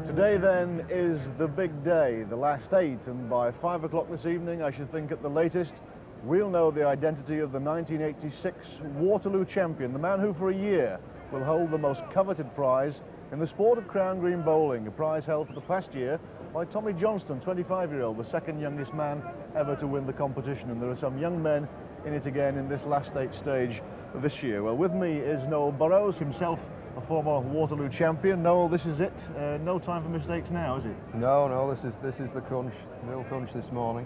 Today then is the big day, the last 8, and by 5 o'clock this evening, I should think at the latest, we'll know the identity of the 1986 Waterloo champion, the man who for a year will hold the most coveted prize in the sport of crown green bowling, a prize held for the past year by Tommy Johnston, 25-year-old, the second youngest man ever to win the competition, and there are some young men in it again in this last 8 stage this year. Well, with me is Noel Burrows, himself a former Waterloo champion. Noel, this is it. No time for mistakes now, is it? No, this is the crunch, real crunch this morning.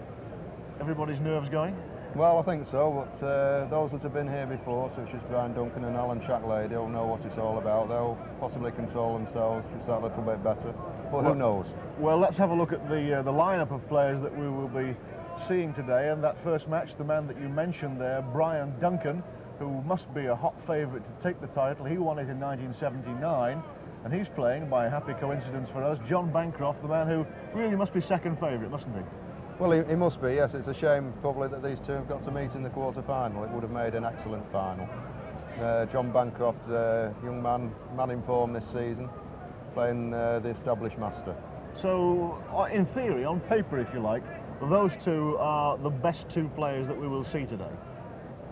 Everybody's nerves going? Well, I think so, but those that have been here before, such as Duncan and A Shacklady, will know what it's all about. They'll possibly control themselves just that little bit better, but who knows? Well, let's have a look at the lineup of players that we will be seeing today. And that first match, the man that you mentioned there, Duncan, who must be a hot favourite to take the title. He won it in 1979, and he's playing, by a happy coincidence for us, J Bancroft, the man who really must be second favourite, mustn't he? Well, he must be, yes. It's a shame probably that these two have got to meet in the quarter-final. It would have made an excellent final. J Bancroft, young man in form this season, playing the established master. So, in theory, on paper if you like, those two are the best two players that we will see today.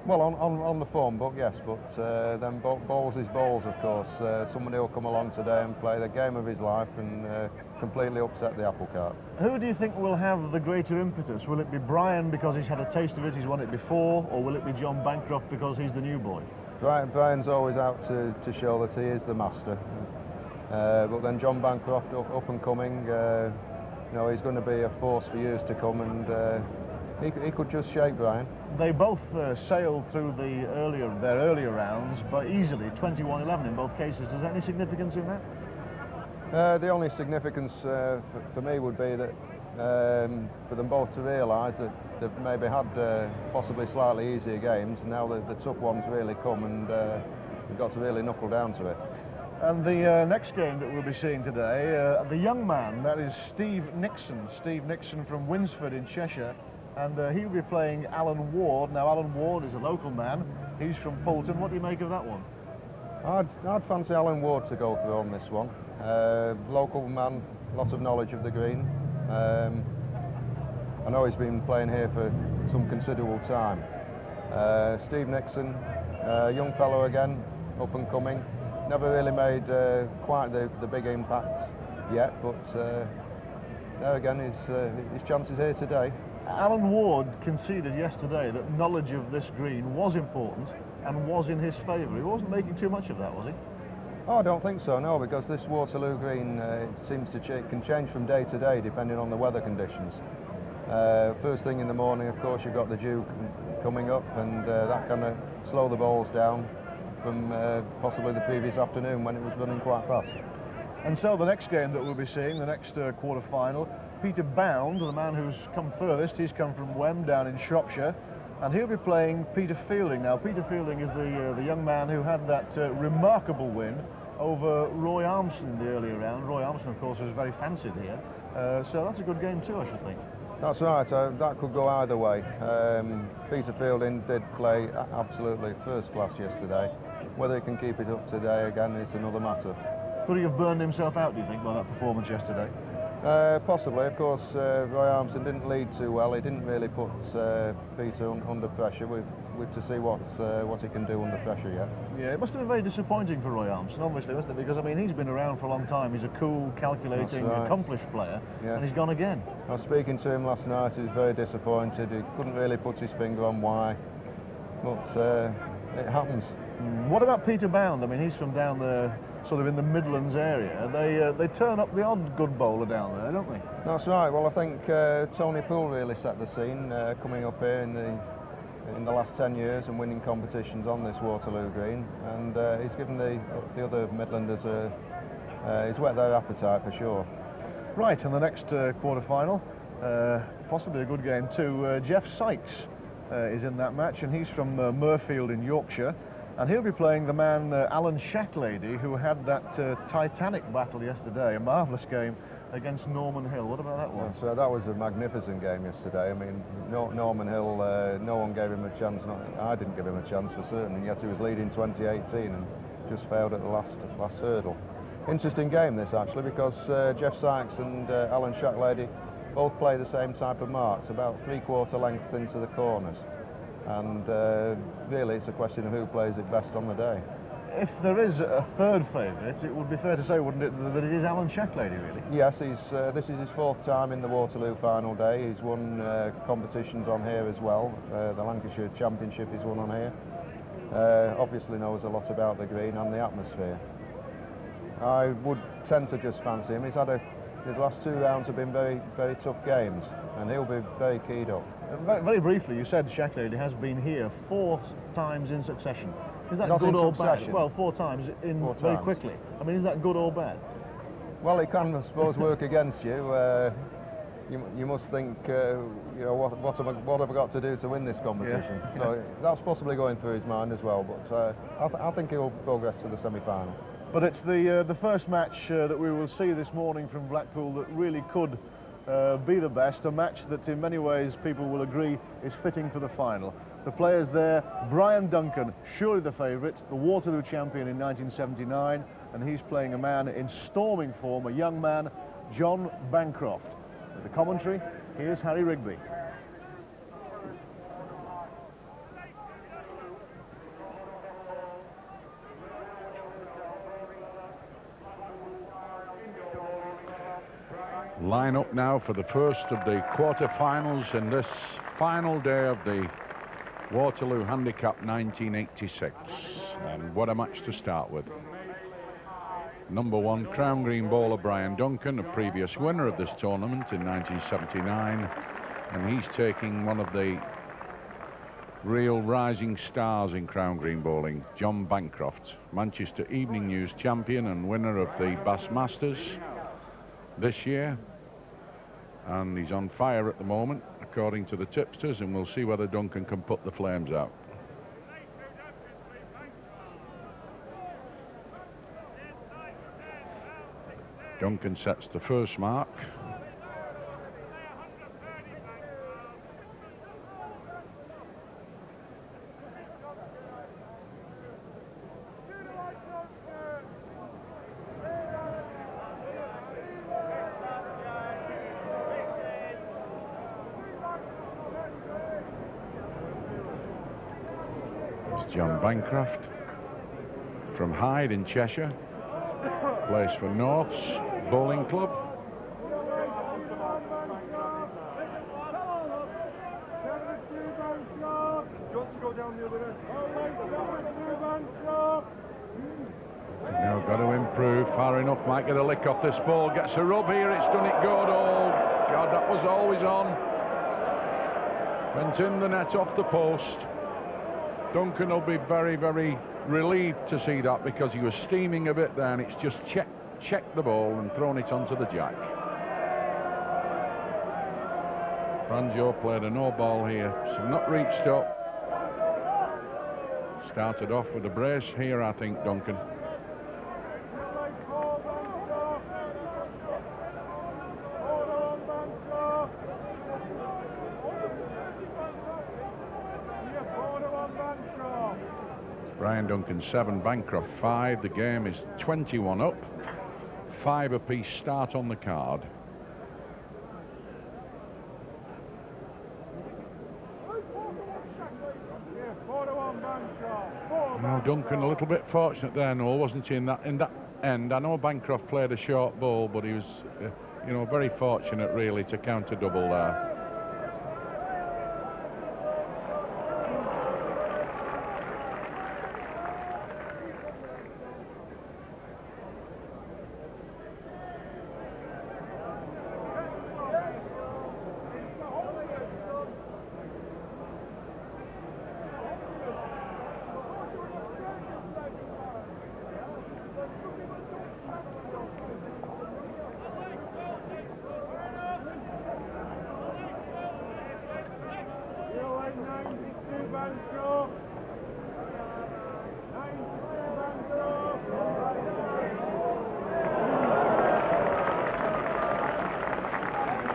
Well, on the form book, yes, but then bowls is bowls, of course. Somebody will come along today and play the game of his life and completely upset the apple cart. Who do you think will have the greater impetus? Will it be Brian because he's had a taste of it, he's won it before, or will it be J Bancroft because he's the new boy? Brian's always out to show that he is the master. But then J Bancroft, up and coming, he's going to be a force for years to come, and he could just shake Brian. They both sailed through their earlier rounds, but easily 21-11 in both cases. Is there any significance in that? The only significance for me would be that for them both to realise that they've maybe had possibly slightly easier games. Now the tough ones really come, and they've got to really knuckle down to it. And the next game that we'll be seeing today, the young man, that is Steve Nixon from Winsford in Cheshire, and he'll be playing Alan Ward. Now, Alan Ward is a local man. He's from Poulton. What do you make of that one? I'd fancy Alan Ward to go through on this one. Local man, lots of knowledge of the green. I know he's been playing here for some considerable time. Steve Nixon, young fellow again, up and coming. Never really made quite the big impact yet, but there again, his chances here today. Alan Ward conceded yesterday that knowledge of this green was important and was in his favour. He wasn't making too much of that, was he? Oh, I don't think so, no, because this Waterloo green seems to can change from day to day depending on the weather conditions. First thing in the morning, of course, you've got the dew coming up, and that kind of slow the bowls down from possibly the previous afternoon when it was running quite fast. And so the next game that we'll be seeing, the next quarter-final, Peter Bound, the man who's come furthest, he's come from Wem down in Shropshire, and he'll be playing Peter Fielding. Now, Peter Fielding is the young man who had that remarkable win over Roy Armstrong the earlier round. Roy Armstrong, of course, was very fancied here, so that's a good game too, I should think. That's right, that could go either way. Peter Fielding did play absolutely first class yesterday. Whether he can keep it up today again is another matter. Could he have burned himself out, do you think, by that performance yesterday? Possibly. Of course, Roy Armstrong didn't lead too well. He didn't really put Peter under pressure. We've to see what he can do under pressure yet. Yeah, it must have been very disappointing for Roy Armstrong, obviously, wasn't it? Because, I mean, he's been around for a long time. He's a cool, calculating, accomplished player, and he's gone again. I was speaking to him last night. He was very disappointed. He couldn't really put his finger on why, but it happens. What about Peter Bound? I mean, he's from down there, sort of in the Midlands area. They turn up the odd good bowler down there, don't they? That's right. Well, I think Tony Poole really set the scene coming up here in the last 10 years and winning competitions on this Waterloo green, and he's given the other Midlanders he's whet their appetite for sure. Right, and the next quarter-final, possibly a good game too. Jeff Sykes is in that match, and he's from Murfield in Yorkshire. And he'll be playing the man, A Shacklady, who had that titanic battle yesterday, a marvellous game against Norman Hill. What about that one? So that was a magnificent game yesterday. I mean, Norman Hill, no one gave him a chance. I didn't give him a chance for certain, and yet he was leading 2018 and just failed at the last hurdle. Interesting game this actually, because Jeff Sykes and A Shacklady both play the same type of marks, about 3/4 length into the corners, and really it's a question of who plays it best on the day. If there is a third favourite, it would be fair to say, wouldn't it, that it is A Shacklady, really? Yes, this is his 4th time in the Waterloo final day. He's won competitions on here as well. The Lancashire Championship he's won on here. Obviously knows a lot about the green and the atmosphere. I would tend to just fancy him. He's had the last 2 rounds have been very, very tough games, and he'll be very keyed up. Very briefly, you said Shacklady has been here 4 times in succession. Is that Not good in or succession. bad? Well, 4 times in 4 very times. quickly. I mean, is that good or bad? Well, it can, I suppose, work against you. You must think, you know, what have I got to do to win this competition? Yeah. So that's possibly going through his mind as well. But I think he'll progress to the semi-final. But it's the first match that we will see this morning from Blackpool that really could be the best, a match that in many ways people will agree is fitting for the final. The players there, Brian Duncan, surely the favourite, the Waterloo champion in 1979, and he's playing a man in storming form, a young man, J Bancroft. With the commentary, here's Harry Rigby. Line up now for the first of the quarter-finals in this final day of the Waterloo Handicap 1986. And what a match to start with. Number 1, Crown Green bowler Brian Duncan, a previous winner of this tournament in 1979. And he's taking one of the real rising stars in Crown Green bowling, J Bancroft, Manchester Evening News champion and winner of the Bass Masters this year. And he's on fire at the moment, according to the tipsters, and we'll see whether Duncan can put the flames out. Duncan sets the first mark. J Bancroft from Hyde in Cheshire, plays for North's Bowling Club. Now got to improve, far enough, might get a lick off this ball, gets a rub here, it's done it good. Oh God, that was always on. Went in the net off the post. Duncan will be very, very relieved to see that, because he was steaming a bit there, and it's just checked the ball and thrown it onto the jack. Franjo played a no ball here, so not reached up. Started off with a brace here, I think, Duncan. Brian Duncan 7, Bancroft 5. The game is 21 up. 5 apiece start on the card. Now Duncan a little bit fortunate there, Noel, wasn't he, in that end? I know Bancroft played a short ball, but he was, you know, very fortunate really to counter double there.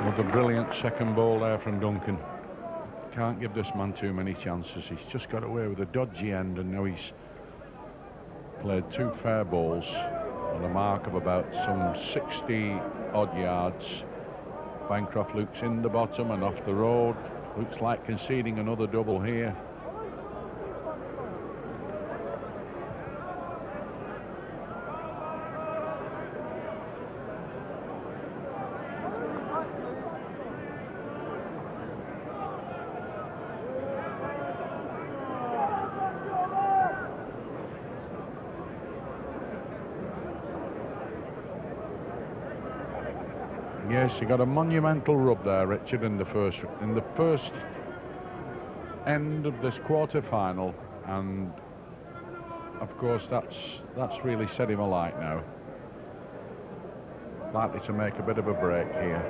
What a brilliant second ball there from Duncan. Can't give this man too many chances. He's just got away with a dodgy end, and now he's played 2 fair balls on a mark of about some 60 odd yards. Bancroft looks in the bottom and off the road. Looks like conceding another double here. Yes, he got a monumental rub there, Richard, in the first end of this quarter-final, and of course that's really set him alight now. Likely to make a bit of a break here.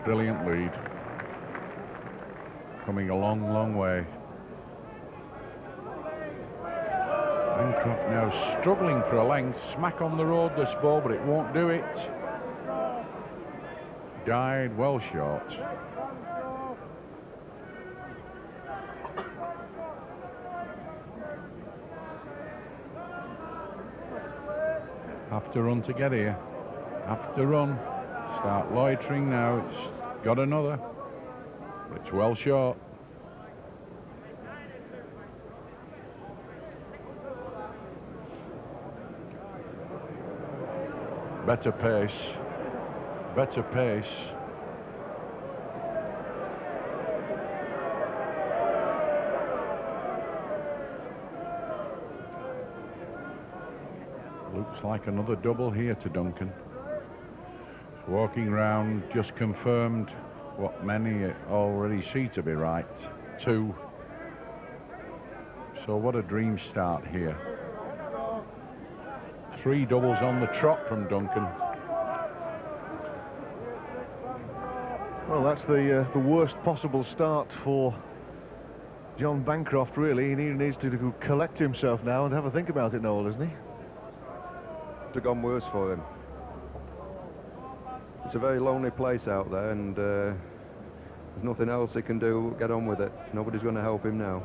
Brilliant lead. Coming a long, long way. Bancroft now struggling for a length. Smack on the road this ball, but it won't do it. Died well short. Have to run to get here. Have to run. Start loitering now. It's got another. It's well short. Better pace. Better pace. Looks like another double here to Duncan. Walking round, just confirmed what many already see to be right. 2. So what a dream start here. 3 doubles on the trot from Duncan. Well, that's the worst possible start for John Bancroft, really. He needs to collect himself now and have a think about it, Noel, isn't he? It's gone worse for him. It's a very lonely place out there, and there's nothing else he can do. Get on with it. Nobody's going to help him now.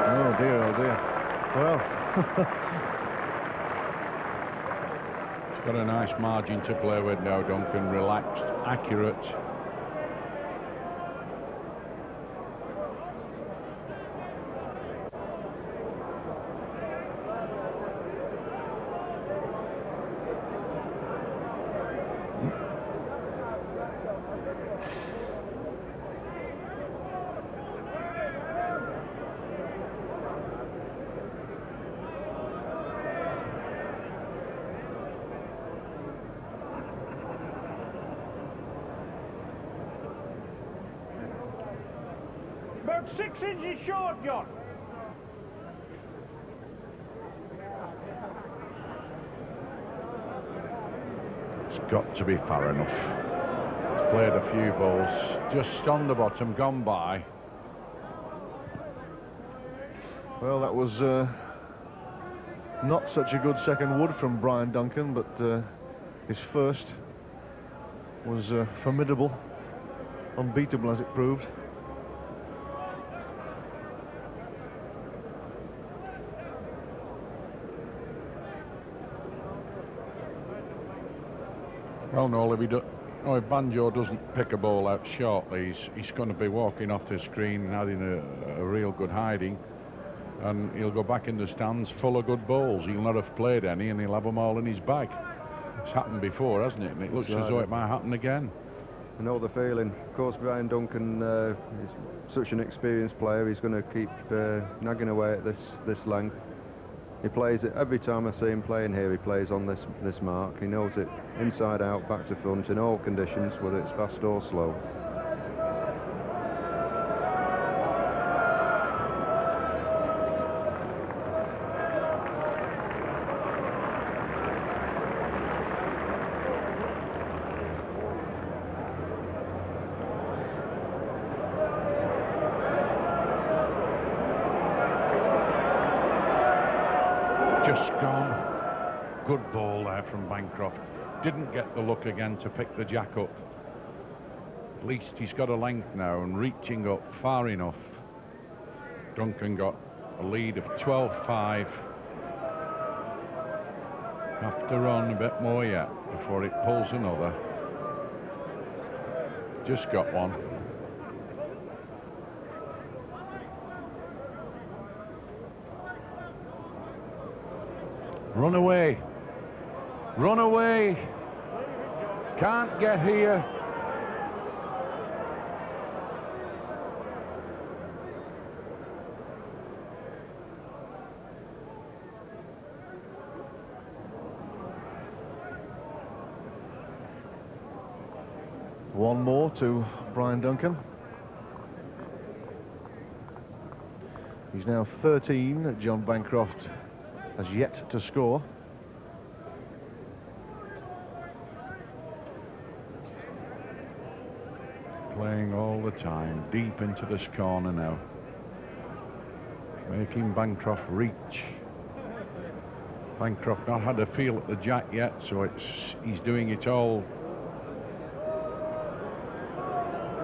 Oh dear, oh dear. Well, He's got a nice margin to play with now, Duncan. Relaxed, accurate. About 6 inches short, John. It's got to be far enough. He's played a few balls just on the bottom, gone by. well, that was not such a good second wood from Brian Duncan, but his first was formidable, unbeatable as it proved. Well, Noel, if Banjo doesn't pick a ball out shortly, he's going to be walking off the screen and having a real good hiding, and he'll go back in the stands full of good balls. He'll not have played any, and he'll have them all in his bag. It's happened before, hasn't it? And it looks as though it might happen again. I know the feeling. Of course, Brian Duncan is such an experienced player. He's going to keep nagging away at this length. He plays it every time I see him playing here. He plays on this mark. He knows it inside out, back to front, in all conditions, whether it's fast or slow. Just gone. Good ball there from Bancroft. Didn't get the look again to pick the jack up. At least he's got a length now and reaching up far enough. Duncan got a lead of 12-5. Have to run a bit more yet before it pulls another. Just got one. Run away. Run away. Can't get here. One more to Brian Duncan. He's now 13. John Bancroft has yet to score. Playing all the time, deep into this corner now. Making Bancroft reach. Bancroft not had a feel at the jack yet, so he's doing it all.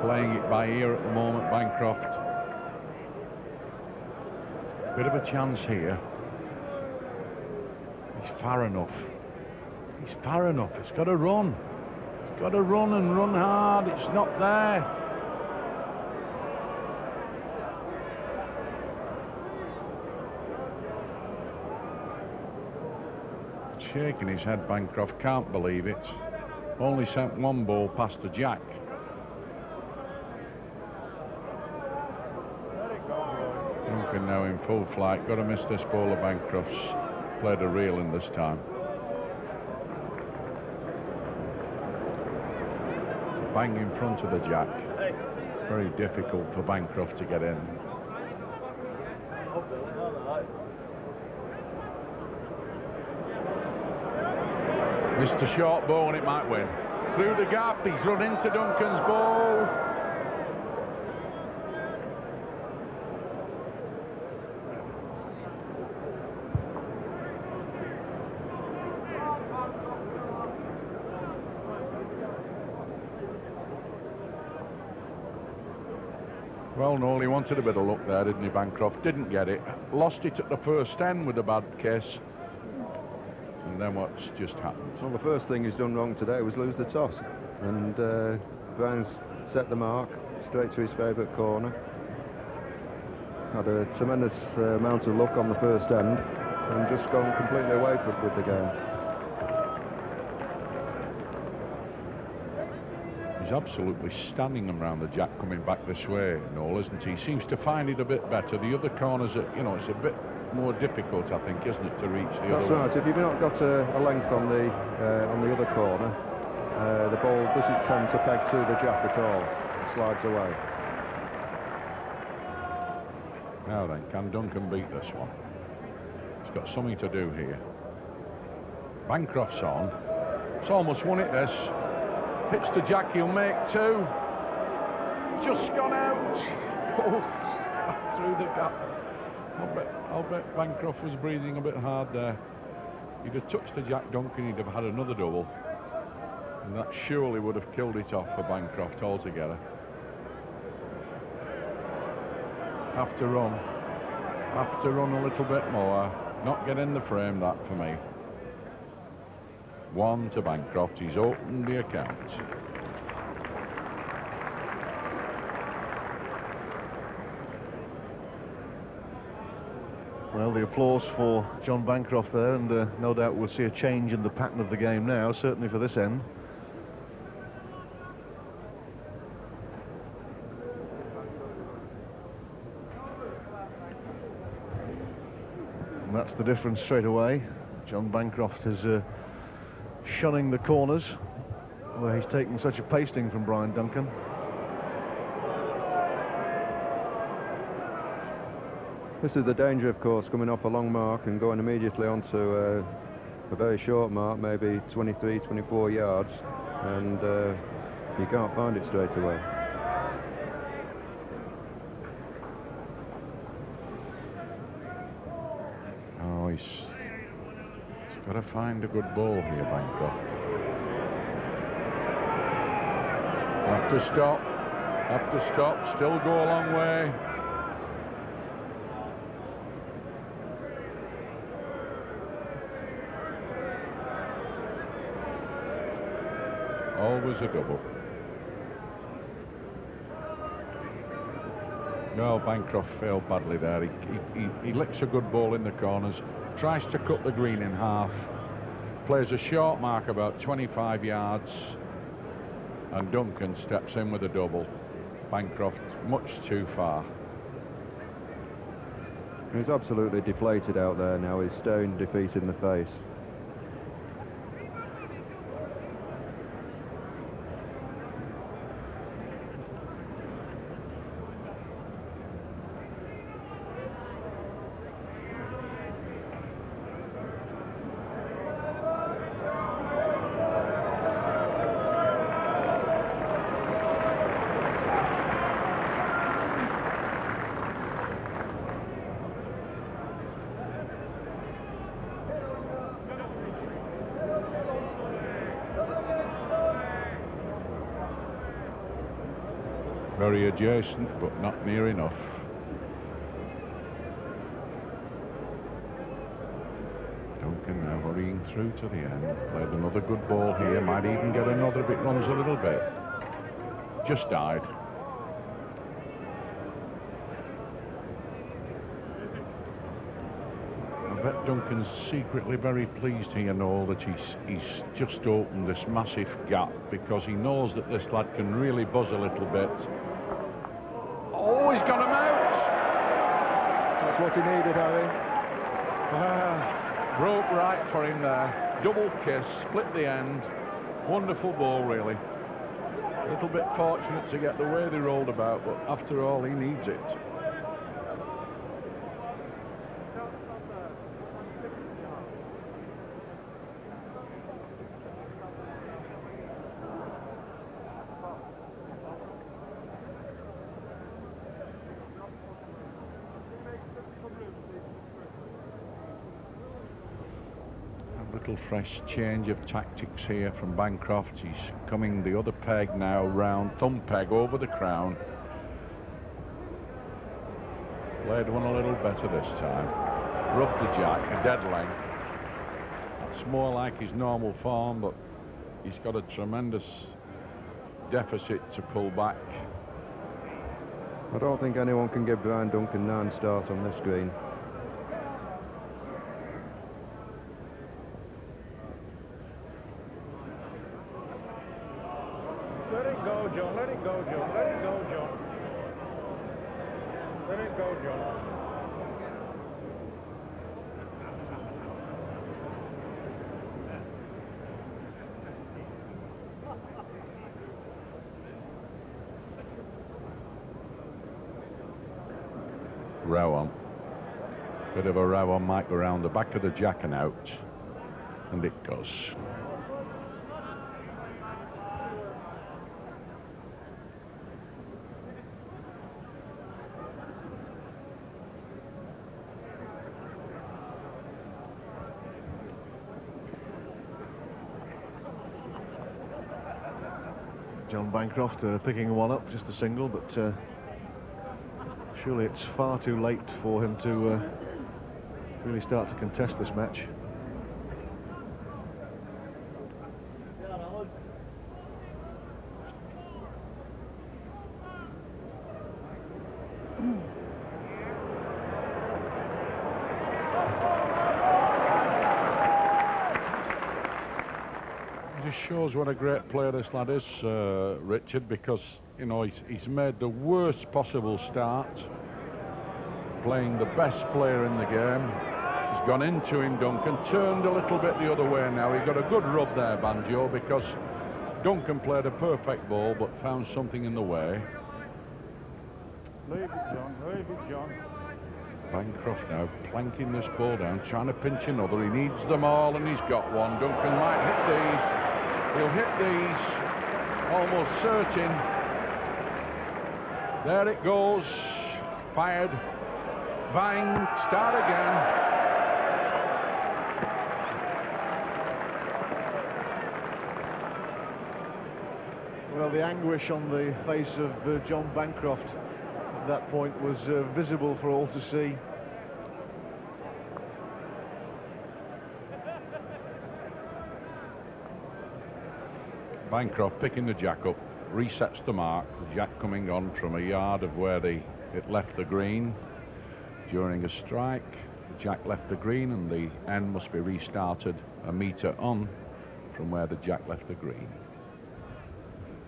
Playing it by ear at the moment, Bancroft. Bit of a chance here. He's far enough. He's far enough. It's got to run. It's got to run and run hard. It's not there. Shaking his head, Bancroft can't believe it. Only sent one ball past the jack. Duncan now in full flight. Got to miss this ball of Bancroft's. Played a reel in this time. Bang in front of the jack. Very difficult for Bancroft to get in. Missed a short ball and it might win. Through the gap, he's run into Duncan's ball. Well, Noel, he wanted a bit of luck there, didn't he, Bancroft? Didn't get it. Lost it at the first end with a bad kiss. And then what's just happened? Well, the first thing he's done wrong today was lose the toss. And Brown's set the mark straight to his favourite corner. Had a tremendous amount of luck on the first end and just gone completely away with the game. He's absolutely standing around the jack coming back this way, Noel, isn't he? He seems to find it a bit better. The other corners, you know, it's a bit more difficult, I think, isn't it, to reach the other one? That's right. If you've not got a length on the other corner, the ball doesn't tend to peg to the jack at all. It slides away. Now then, can Duncan beat this one? He's got something to do here. Bancroft's on. It's almost won it, this. Hits the jack, he'll make two. Just gone out. Oh, through the gap. I'll bet Bancroft was breathing a bit hard there. He'd have touched the jack, Duncan, he'd have had another double. And that surely would have killed it off for Bancroft altogether. Have to run. Have to run a little bit more. Not get in the frame, that for me. One to Bancroft. He's opened the account. Well, the applause for John Bancroft there, and no doubt we'll see a change in the pattern of the game now, certainly for this end. And that's the difference straight away. John Bancroft is shunning the corners, where he's taken such a pasting from Brian Duncan. This is the danger, of course, coming off a long mark and going immediately onto a very short mark, maybe 23, 24 yards, and you can't find it straight away. Oh, he's Got to find a good ball here, Bancroft. Have to stop. Have to stop. Still go a long way. Always a double. No, Bancroft failed badly there. He licks a good ball in the corners, tries to cut the green in half, plays a short mark about 25 yards, and Duncan steps in with a double. Bancroft much too far. He's absolutely deflated out there now. He's staring defeat in the face. Very adjacent, but not near enough. Duncan now hurrying through to the end. Played another good ball here. Might even get another if it runs a little bit. Just died. I bet Duncan's secretly very pleased here, Noel, that he's just opened this massive gap, because he knows that this lad can really buzz a little bit. Oh, he's got him out! That's what he needed, Harry. Broke right for him there. Double kiss, split the end. Wonderful ball, really. A little bit fortunate to get the way they rolled about, but after all, he needs it. Little fresh change of tactics here from Bancroft. He's coming the other peg now round, thumb peg over the crown. Played one a little better this time. Rubbed the jack, a dead length. That's more like his normal form, but he's got a tremendous deficit to pull back. I don't think anyone can give Brian Duncan 9 starts on this green. Let it go, John. Let it go, John. Let it go, John. Let it go, John. Row on. Bit of a row on, might go round the back of the jack and out. And it does. John Bancroft picking one up, just a single, but surely it's far too late for him to really start to contest this match. Shows what a great player this lad is, Richard, because, you know, he's made the worst possible start, playing the best player in the game. He's gone into him, Duncan, turned a little bit the other way now. He got a good rub there, Banjo, because Duncan played a perfect ball but found something in the way. Leave it, John. Leave it, John. Bancroft now planking this ball down, trying to pinch another. He needs them all, and he's got one. Duncan might hit these. He'll hit these, almost certain. There it goes, fired, bang, start again. the anguish on the face of J Bancroft at that point was visible for all to see. Bancroft picking the jack up, resets the mark. The jack coming on from a yard of where it left the green during a strike. The jack left the green and the end must be restarted a metre on from where the jack left the green.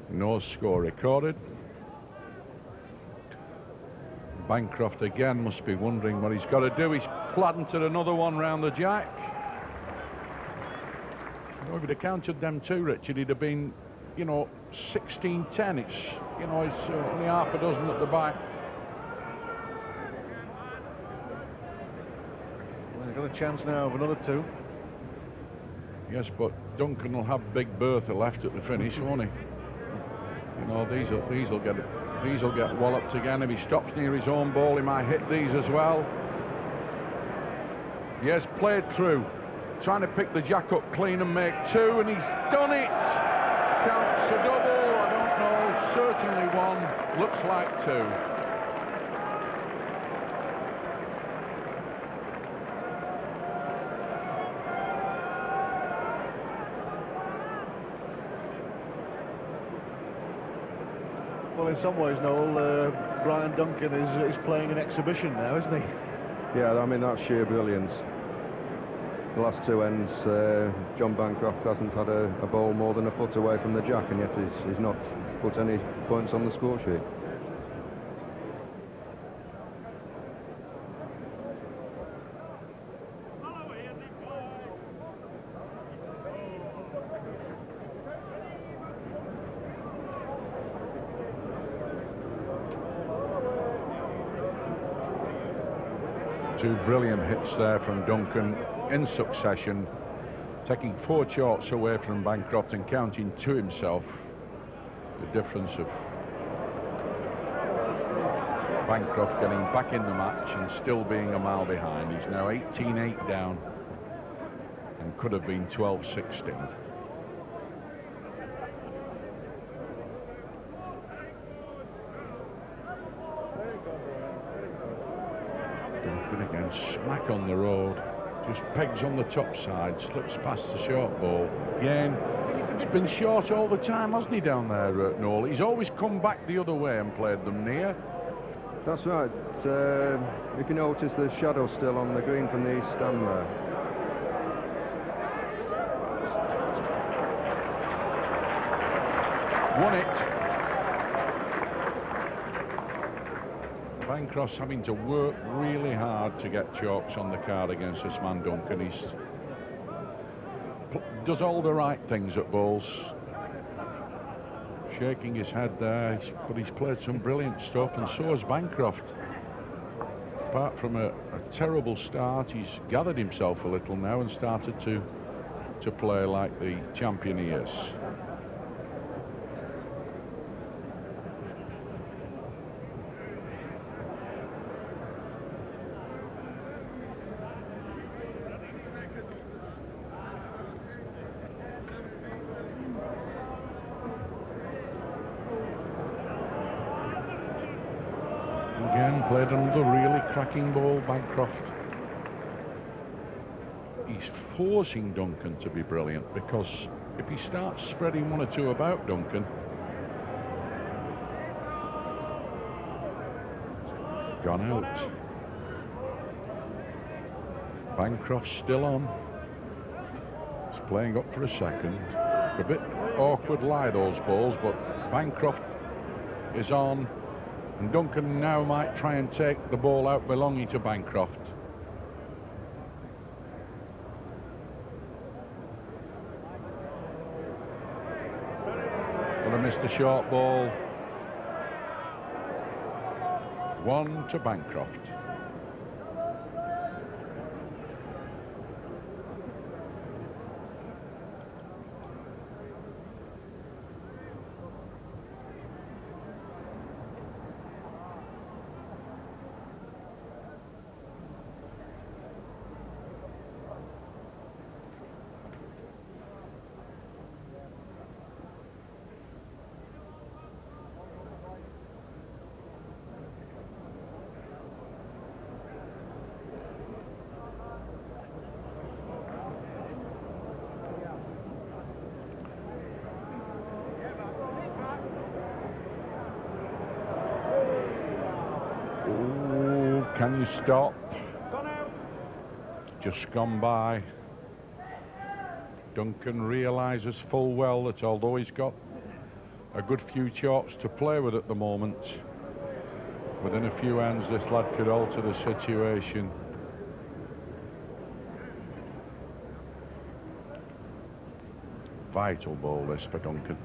No score recorded. Bancroft again must be wondering what he's got to do. He's planted another one round the jack. If he'd have counted them two, Richard, he'd have been, you know, 16-10. It's, you know, it's only half a dozen at the back. Well, they've got a chance now of another two. Yes, but Duncan will have Big Bertha left at the finish, won't he? You know, these will get walloped again. If he stops near his own ball, he might hit these as well. Yes, played through, trying to pick the jack up clean and make two, and he's done it. Counts a double. I don't know. Certainly one. Looks like two. Well, in some ways, Noel, Brian Duncan is playing an exhibition now, isn't he? Yeah, I mean, that's sheer brilliance. The last two ends, J Bancroft hasn't had a ball more than a foot away from the jack, and yet he's not put any points on the score sheet. Two brilliant hits there from Duncan in succession, taking 4 chalks away from Bancroft and counting to himself. The difference of Bancroft getting back in the match and still being a mile behind. He's now 18-8 down and could have been 12-16. Again, smack on the road, just pegs on the top side, slips past the short ball. Again, it's been short all the time, hasn't he, down there, Noel? He's always come back the other way and played them near. That's right. If you notice, the shadow still on the green from the east stand there. Won it. Bancroft's having to work really hard to get chalks on the card against this man Duncan. He does all the right things at balls. Shaking his head there, but he's played some brilliant stuff, and so has Bancroft. Apart from a terrible start, he's gathered himself a little now and started to play like the champion he is. Played another really cracking ball, Bancroft. He's forcing Duncan to be brilliant, because if he starts spreading one or two about Duncan, gone out. Bancroft's still on. He's playing up for a second. A bit awkward lie, those balls, but Bancroft is on. And Duncan now might try and take the ball out belonging to Bancroft. But I missed the short ball. 1 to Bancroft. Can you stop? Gone out. Just gone by. Duncan realises full well that although he's got a good few chalks to play with at the moment, within a few hands this lad could alter the situation. Vital ball this for Duncan.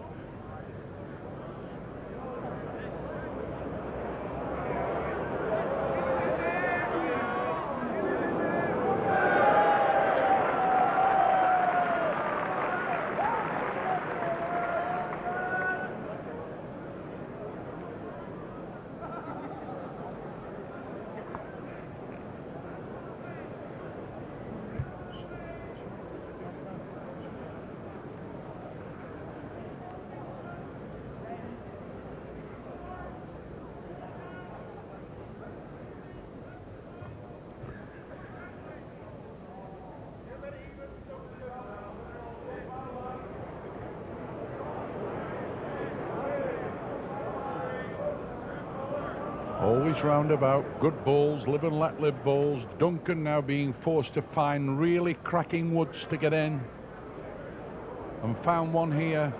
Always roundabout, good balls, live and let live balls. Duncan now being forced to find really cracking woods to get in. And found one here.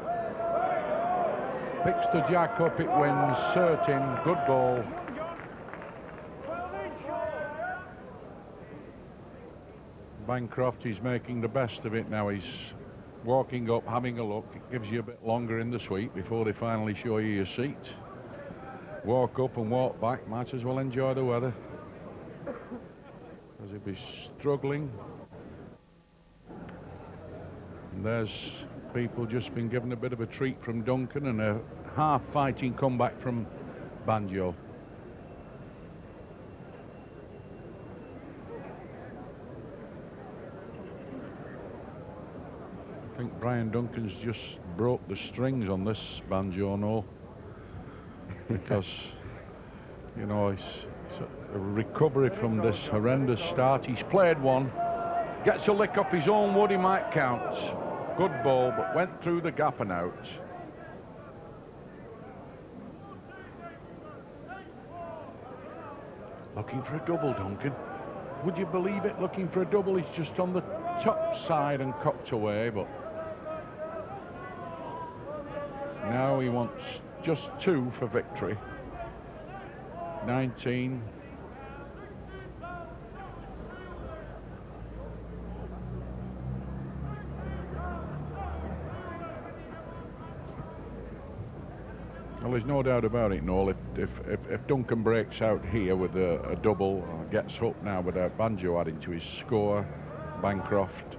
Picks the jack up, it wins, certain, good ball. Bancroft is making the best of it now. He's walking up, having a look. It gives you a bit longer in the suite before they finally show you your seat. Walk up and walk back, might as well enjoy the weather, as he'll be struggling. And there's people just been given a bit of a treat from Duncan and a half-fighting comeback from Banjo. I think Brian Duncan's just broke the strings on this Banjo, no? Because, you know, it's a recovery from this horrendous start. He's played one, gets a lick off his own wood, he might count. Good ball, but went through the gap and out. Looking for a double, Duncan. Would you believe it? Looking for a double. He's just on the top side and cocked away, but now he wants just 2 for victory. 19. Well, there's no doubt about it, Noel. If Duncan breaks out here with a double, gets up now without Banjo adding to his score, Bancroft,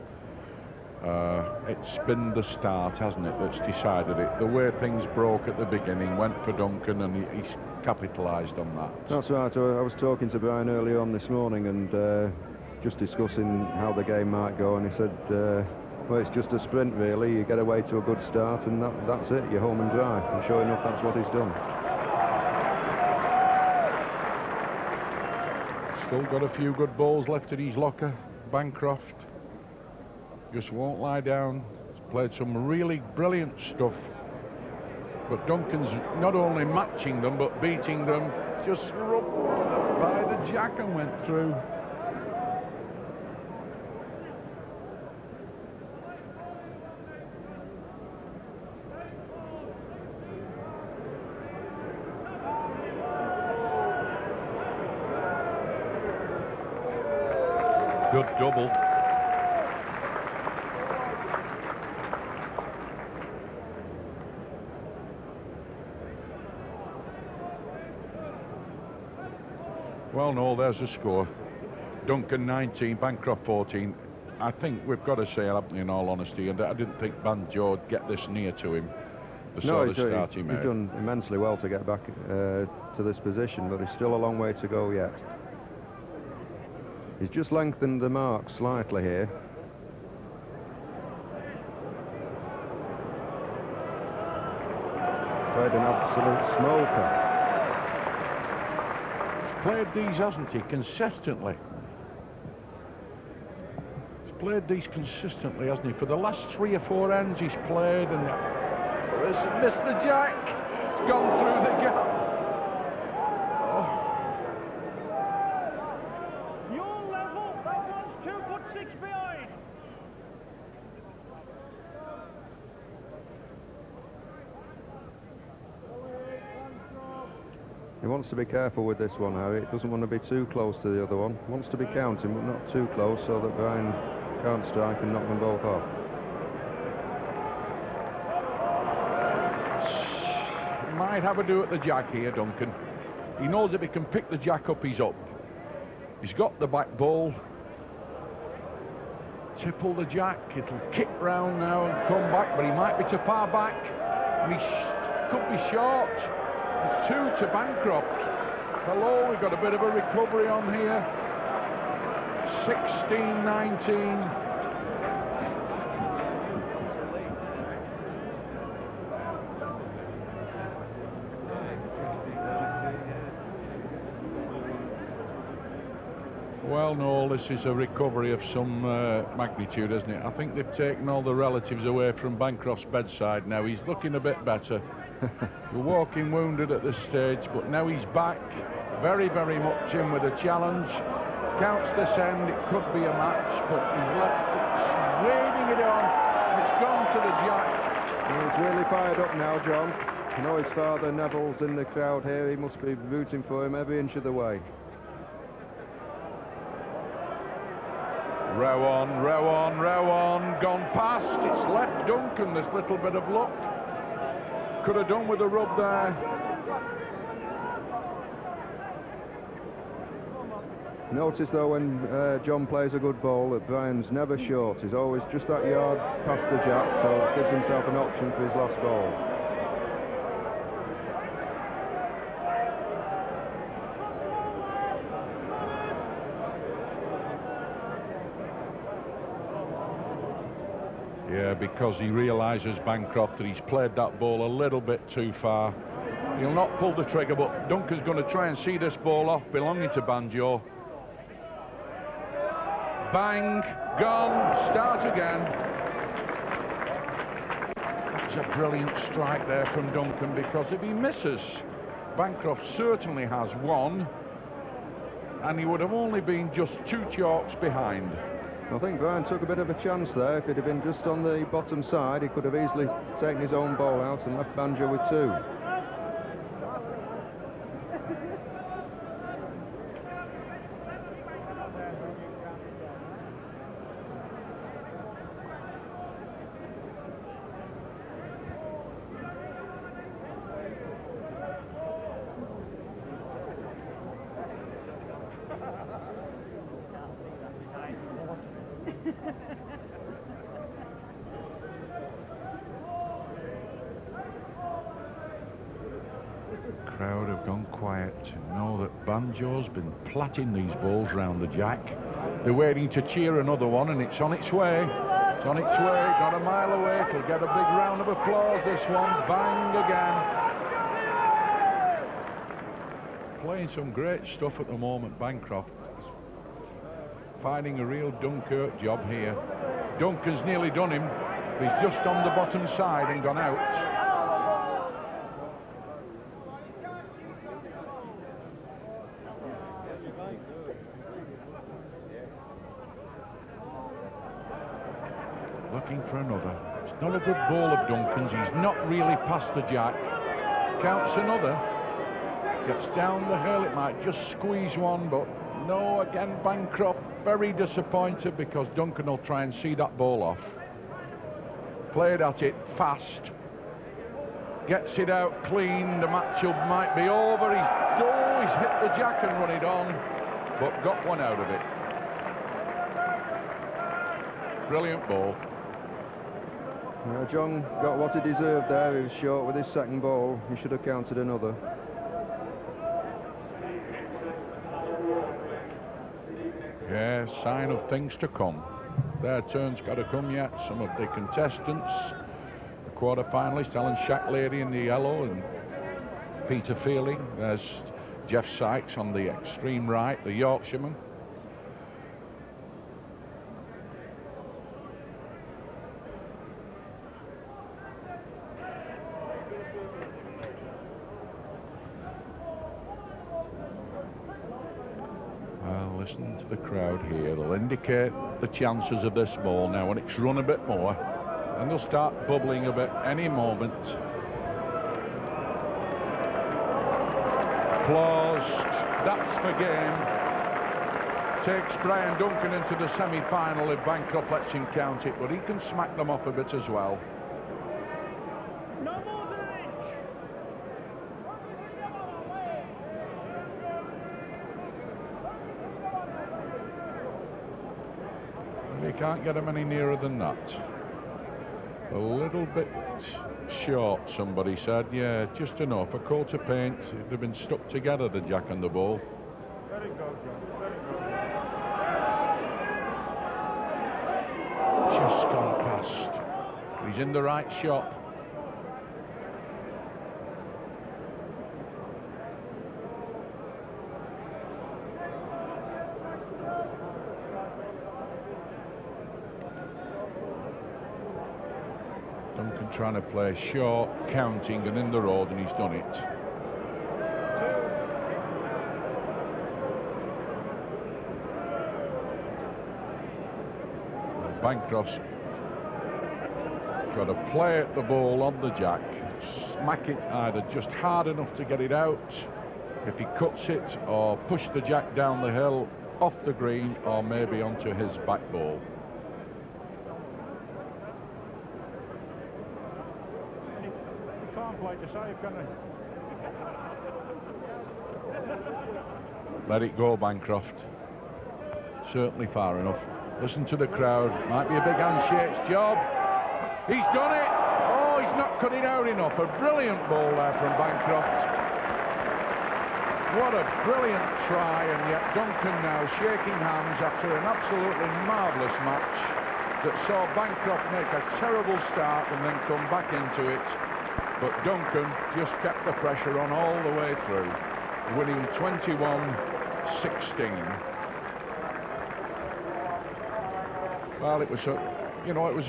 it's been the start, hasn't it, that's decided it. The way things broke at the beginning, went for Duncan, and he's capitalised on that. That's right. I was talking to Brian early on this morning and just discussing how the game might go, and he said, well, it's just a sprint really. You get away to a good start and that's it, you're home and dry. And sure enough, that's what he's done. Still got a few good balls left in his locker, Bancroft. Just won't lie down. He's played some really brilliant stuff. But Duncan's not only matching them, but beating them. Just rubbed by the jack and went through. Good double. Well, no, there's the score. Duncan 19, Bancroft 14. I think we've got to say, in all honesty, and I didn't think Banjo would get this near to him. The sort of start he made. He's done immensely well to get back to this position, but he's still a long way to go yet. He's just lengthened the mark slightly here. Played an absolute smoker. He's played these, hasn't he, consistently? He's played these consistently, hasn't he? For the last 3 or 4 ends he's played, and missed the jack. It's gone through the gap. wants to be careful with this one, Harry. He doesn't want to be too close to the other one. He wants to be counting, but not too close, so that Brian can't strike and knock them both off. Might have a do at the jack here, Duncan. He knows if he can pick the jack up, he's up. He's got the back ball. Tipple the jack, it'll kick round now and come back, but he might be too far back. And he could be short. It's 2 to Bancroft. Hello, we've got a bit of a recovery on here. 16-19. Well, no, this is a recovery of some magnitude, isn't it? I think they've taken all the relatives away from Bancroft's bedside now. He's looking a bit better. We're walking wounded at this stage, but now he's back. Very, very much in with a challenge. Counts this end, it could be a match, but he's left it, waving it on, and it's gone to the jack. He's really fired up now, John. You know his father Neville's in the crowd here. He must be rooting for him every inch of the way. Row on, row on, row on, gone past. It's left Duncan this little bit of luck. Could have done with a rub there. Notice though when John plays a good ball that Brian's never short. He's always just that yard past the jack, so it gives himself an option for his last ball. Yeah, because he realises, Bancroft, that he's played that ball a little bit too far. He'll not pull the trigger, but Duncan's going to try and see this ball off, belonging to Banjo. Bang, gone, start again. It's a brilliant strike there from Duncan, because if he misses, Bancroft certainly has one, and he would have only been just 2 chalks behind. I think Brian took a bit of a chance there. If it had been just on the bottom side, he could have easily taken his own ball out and left Banjo with 2. Crowd have gone quiet to know that Banjo's been platting these balls round the jack. They're waiting to cheer another one, and it's on its way. It's on its way, got a mile away. It'll get a big round of applause, this one. Bang again. Playing some great stuff at the moment, Bancroft. Finding a real Dunkirk job here. Duncan's nearly done him. He's just on the bottom side and gone out. Looking for another. It's not a good ball of Duncan's. He's not really past the jack. Counts another. Gets down the hill. It might just squeeze one, but no, again, Bancroft very disappointed, because Duncan will try and see that ball off. Played at it fast. Gets it out clean. The matchup might be over. He's hit the jack and run it on, but got one out of it. Brilliant ball. John got what he deserved there. He was short with his second ball. He should have counted another. Yeah, sign of things to come. Their turn's got to come yet. Some of the contestants, the quarter-finalists, A Shacklady in the yellow and Peter Fielding. There's Jeff Sykes on the extreme right, the Yorkshireman. Listen to the crowd here. They'll indicate the chances of this ball now, and it's run a bit more, and they'll start bubbling a bit any moment. applause. That's the game. Takes Brian Duncan into the semi-final if Bancroft lets him count it, but he can smack them off a bit as well. No more than an inch. You can't get him any nearer than that. A little bit short, somebody said. Yeah, just enough. A coat of paint. They've been stuck together, the jack and the ball. Let it go, John. Let it go. Just gone past. He's in the right shot. Duncan trying to play short, counting and in the road, and he's done it. Bancroft's got to play at the ball on the jack, smack it either just hard enough to get it out, if he cuts it, or push the jack down the hill, off the green, or maybe onto his back ball. You can't play to save, can they? Let it go, Bancroft. Certainly far enough. Listen to the crowd. Might be a big handshake's job. He's done it. Oh, he's not cut it out enough. A brilliant ball there from Bancroft. What a brilliant try, and yet Duncan now shaking hands after an absolutely marvellous match that saw Bancroft make a terrible start and then come back into it. But Duncan just kept the pressure on all the way through, winning 21-16. Well, it was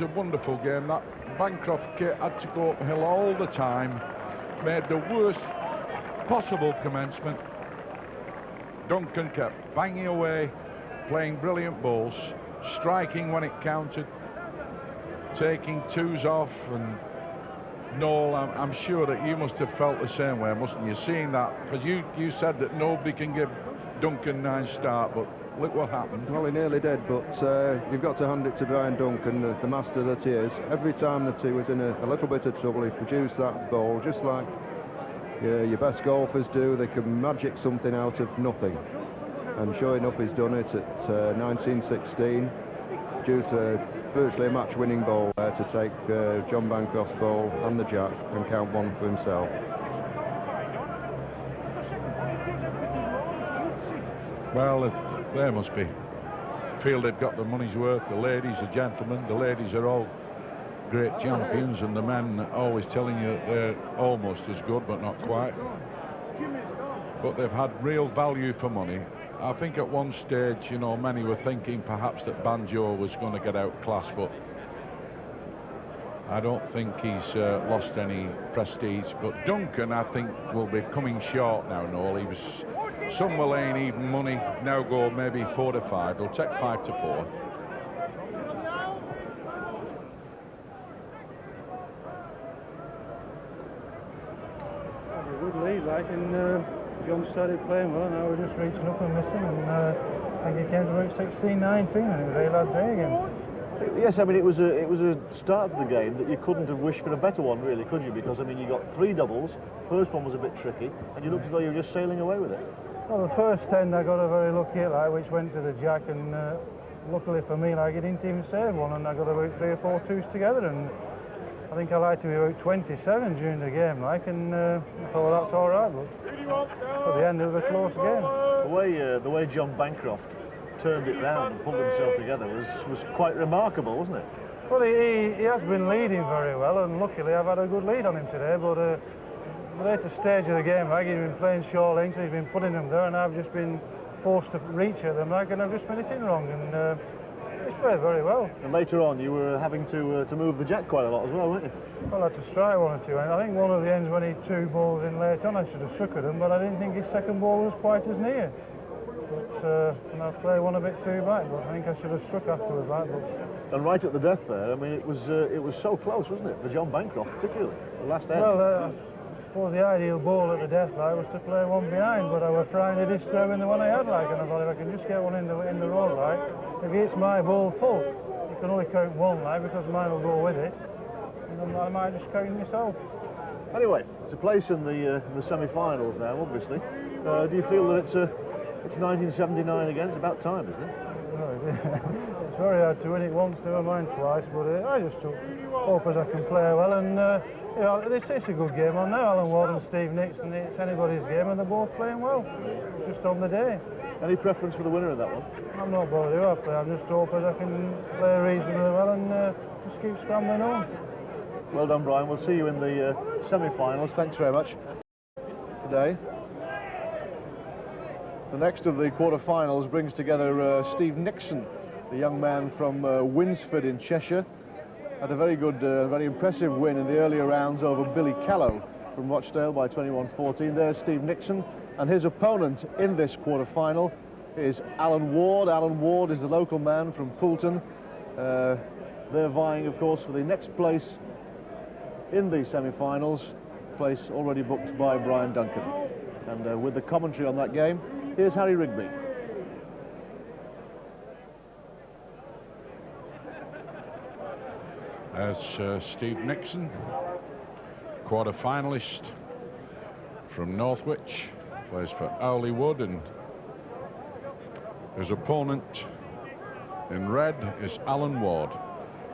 a wonderful game. That Bancroft kit had to go uphill all the time, made the worst possible commencement. Duncan kept banging away, playing brilliant balls, striking when it counted, taking twos off. And Noel, I'm sure that you must have felt the same way, mustn't you, seeing that? Because you said that nobody can give Duncan 9 start, but look what happened. Well, he nearly did, but you've got to hand it to Brian Duncan, the master that he is. Every time that he was in a little bit of trouble, he produced that ball, just like your best golfers do. They can magic something out of nothing. And sure enough, he's done it at 1916. Produced virtually a match-winning ball there to take John Bancroft's ball and the jack and count one for himself. Well, they must feel they've got the money's worth. The ladies, the gentlemen, the ladies are all great champions, and the men always telling you that they're almost as good, but not quite. But they've had real value for money. I think at one stage, you know, many were thinking perhaps that Banjo was going to get outclassed, but I don't think he's lost any prestige. But Duncan, I think, will be coming short now, Noel. He was somewhere laying even money, now go maybe 4 to 5. He'll take 5 to 4. A good lead, like, and John started playing well, and I was just reaching up and missing, and I think he came to about 16-19, and it was A-Lads A again. Yes, I mean, it was a start to the game that you couldn't have wished for a better one, really, could you? Because, I mean, you got 3 doubles, first one was a bit tricky, and you looked as though you were just sailing away with it. Well, the first 10 I got a very lucky hit, like, which went to the jack, and luckily for me, like, he didn't even save one, and I got about 3 or 4 twos together, and I think I liked to be about 27 during the game, like, and I thought, well, that's all right, but at the end it was a close game. The way John Bancroft turned it round and pulled himself together was quite remarkable, wasn't it? Well, he has been leading very well, and luckily I've had a good lead on him today, but the later stage of the game, like, he's been playing short links, he's been putting them there, and I've just been forced to reach at them, like, and I've just been hitting wrong, and he's played very well. And later on, you were having to move the jack quite a lot as well, weren't you? Well, I had to strike 1 or 2, and I think one of the ends when he 2 balls in late on, I should have struck at him, but I didn't think his second ball was quite as near. But and I played 1 a bit too back, but I think I should have struck afterwards, like, but... And right at the death there, I mean, it was so close, wasn't it, for John Bancroft, particularly, the last end? Well, suppose the ideal ball at the death like was to play one behind, but I was trying to disturb in the one I had like, and I thought if I can just get one in the road like, if it's my ball full, you can only count one like because mine will go with it, and then I might just count myself. Anyway, it's a place in the semi-finals now, obviously. Do you feel that it's 1979 again? It's about time, isn't it? It's very hard to win it once, never mind twice, but I just hope as I can play well, and you know, it's a good game on now. Alan Ward and Steve Nixon, it's anybody's game, and they're both playing well. It's just on the day. Any preference for the winner of that one? I'm not bothered who I play, I'm just hoping I can play reasonably well and just keep scrambling on. Well done, Brian. We'll see you in the semi-finals. Thanks very much. Today, the next of the quarter-finals brings together Steve Nixon, the young man from Winsford in Cheshire. Had a very good, very impressive win in the earlier rounds over Billy Callow from Rochdale by 21-14. There's Steve Nixon, and his opponent in this quarter-final is Alan Ward. Alan Ward is the local man from Poulton. They're vying, of course, for the next place in the semi-finals, place already booked by Brian Duncan. And with the commentary on that game, here's Harry Rigby. As Steve Nixon, quarter-finalist from Northwich, plays for Owley Wood, and his opponent in red is Alan Ward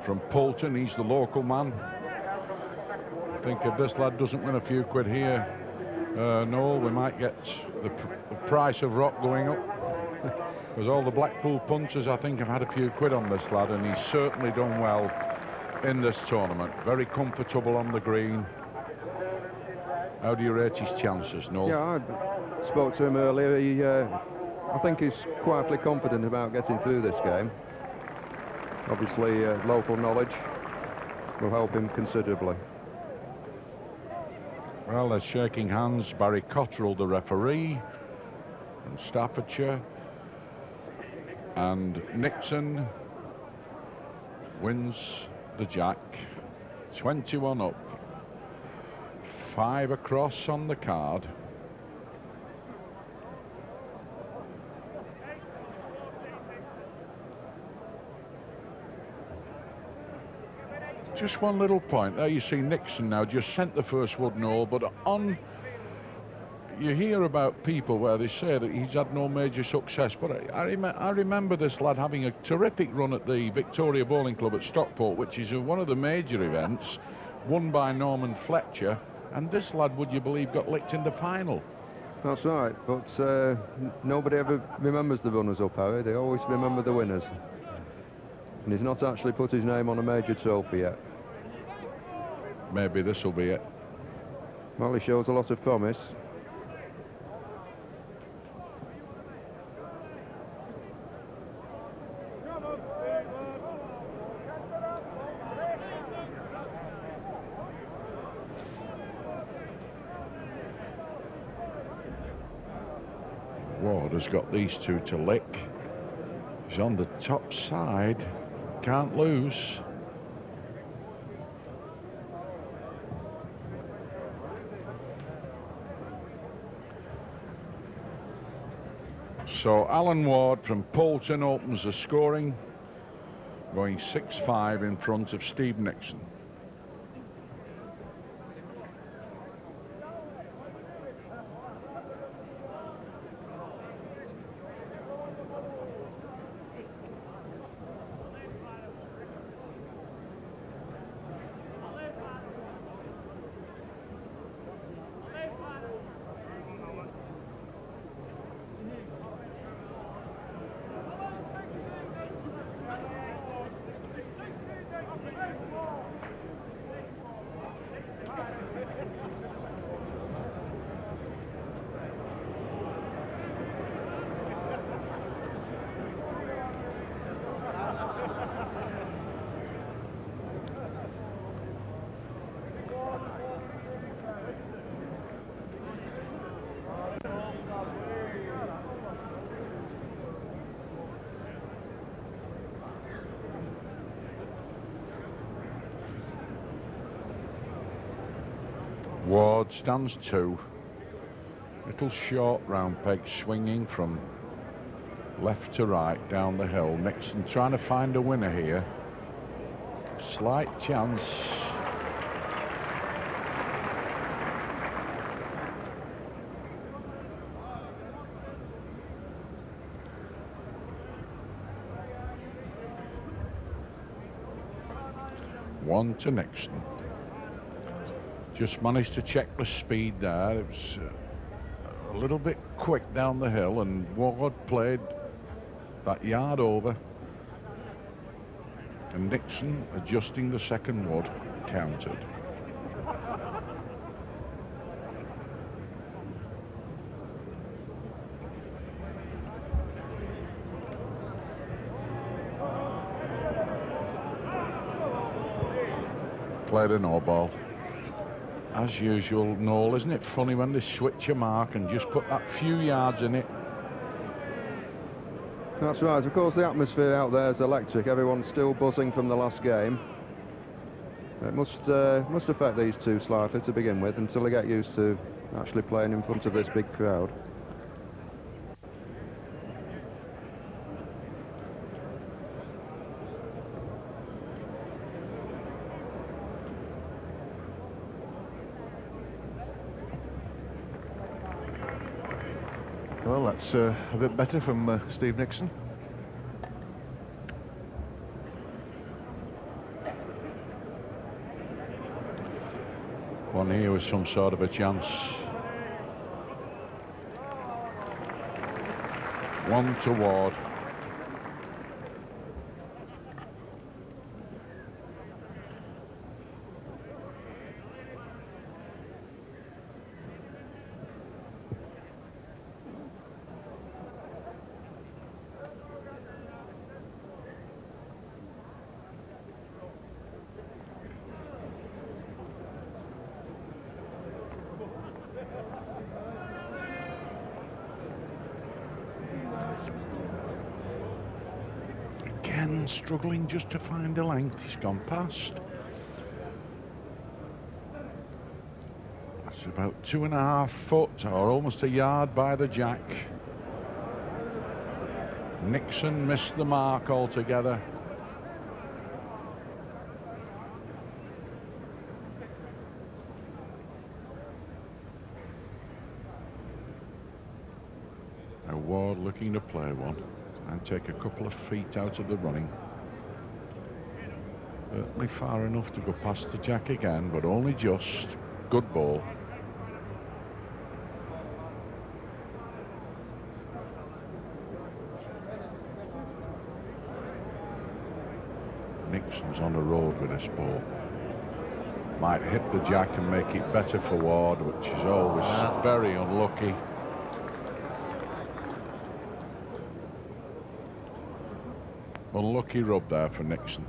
from Poulton. He's the local man. I think if this lad doesn't win a few quid here, no, we might get the price of rock going up. Because all the Blackpool punchers, I think, have had a few quid on this lad, and he's certainly done well in this tournament. Very comfortable on the green. How do you rate his chances, Noel? Yeah, I spoke to him earlier. I think he's quietly confident about getting through this game. Obviously, local knowledge will help him considerably. Well, they're shaking hands. Barry Cottrell, the referee from Staffordshire. And Nixon wins the jack. 21 up. 5 across on the card. Just one little point. There you see Nixon now just sent the first wood no, but on you hear about people where they say that he's had no major success, but I remember this lad having a terrific run at the Victoria Bowling Club at Stockport, which is one of the major events, won by Norman Fletcher, and this lad, would you believe, got licked in the final. That's right, but nobody ever remembers the runners-up, Harry. They always remember the winners. And he's not actually put his name on a major trophy yet. Maybe this will be it. Well, he shows a lot of promise. Ward has got these two to lick. He's on the top side. Can't lose. So Alan Ward from Poulton opens the scoring, going 6-5 in front of Steve Nixon. Ward stands 2. Little short round peg swinging from left to right down the hill. Nixon trying to find a winner here. Slight chance. One to Nixon. Just managed to check the speed there. It was a little bit quick down the hill, and Ward played that yard over. And Nixon, adjusting the second wood, countered. Played a no ball. As usual, Noel, isn't it funny when they switch a mark and just put that few yards in it? That's right. Of course, the atmosphere out there is electric. Everyone's still buzzing from the last game. It must affect these two slightly to begin with, until they get used to actually playing in front of this big crowd. Well, that's a bit better from Steve Nixon. One here was some sort of a chance. One to Ward. Struggling just to find a length. He's gone past. That's about 2.5 foot, or almost a yard by the jack. Nixon missed the mark altogether. Now Ward looking to play one and take a couple of feet out of the running. Certainly far enough to go past the jack again, but only just. Good ball. Nixon's on the road with this ball. Might hit the jack and make it better for Ward, which is always very unlucky. Unlucky rub there for Nixon.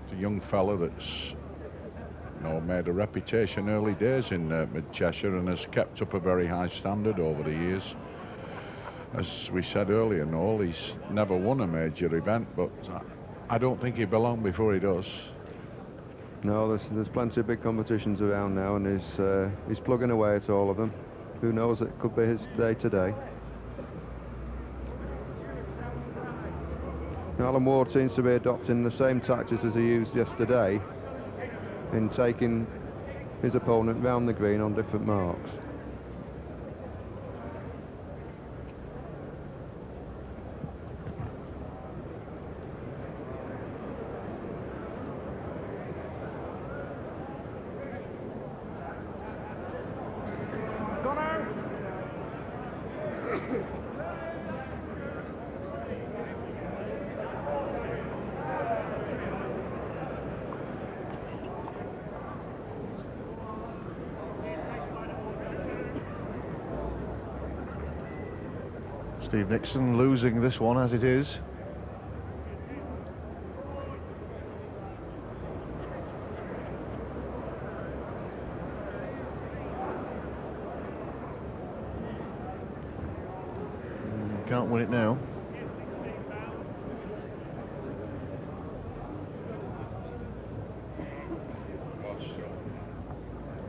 It's a young fella that's made a reputation early days in mid-Cheshire and has kept up a very high standard over the years. As we said earlier, Noel, he's never won a major event, but I don't think he belonged before he does. No, there's plenty of big competitions around now, and he's plugging away at all of them. Who knows, it could be his day today. Alan Ward seems to be adopting the same tactics as he used yesterday in taking his opponent round the green on different marks. Steve Nixon losing this one as it is. Can't win it now.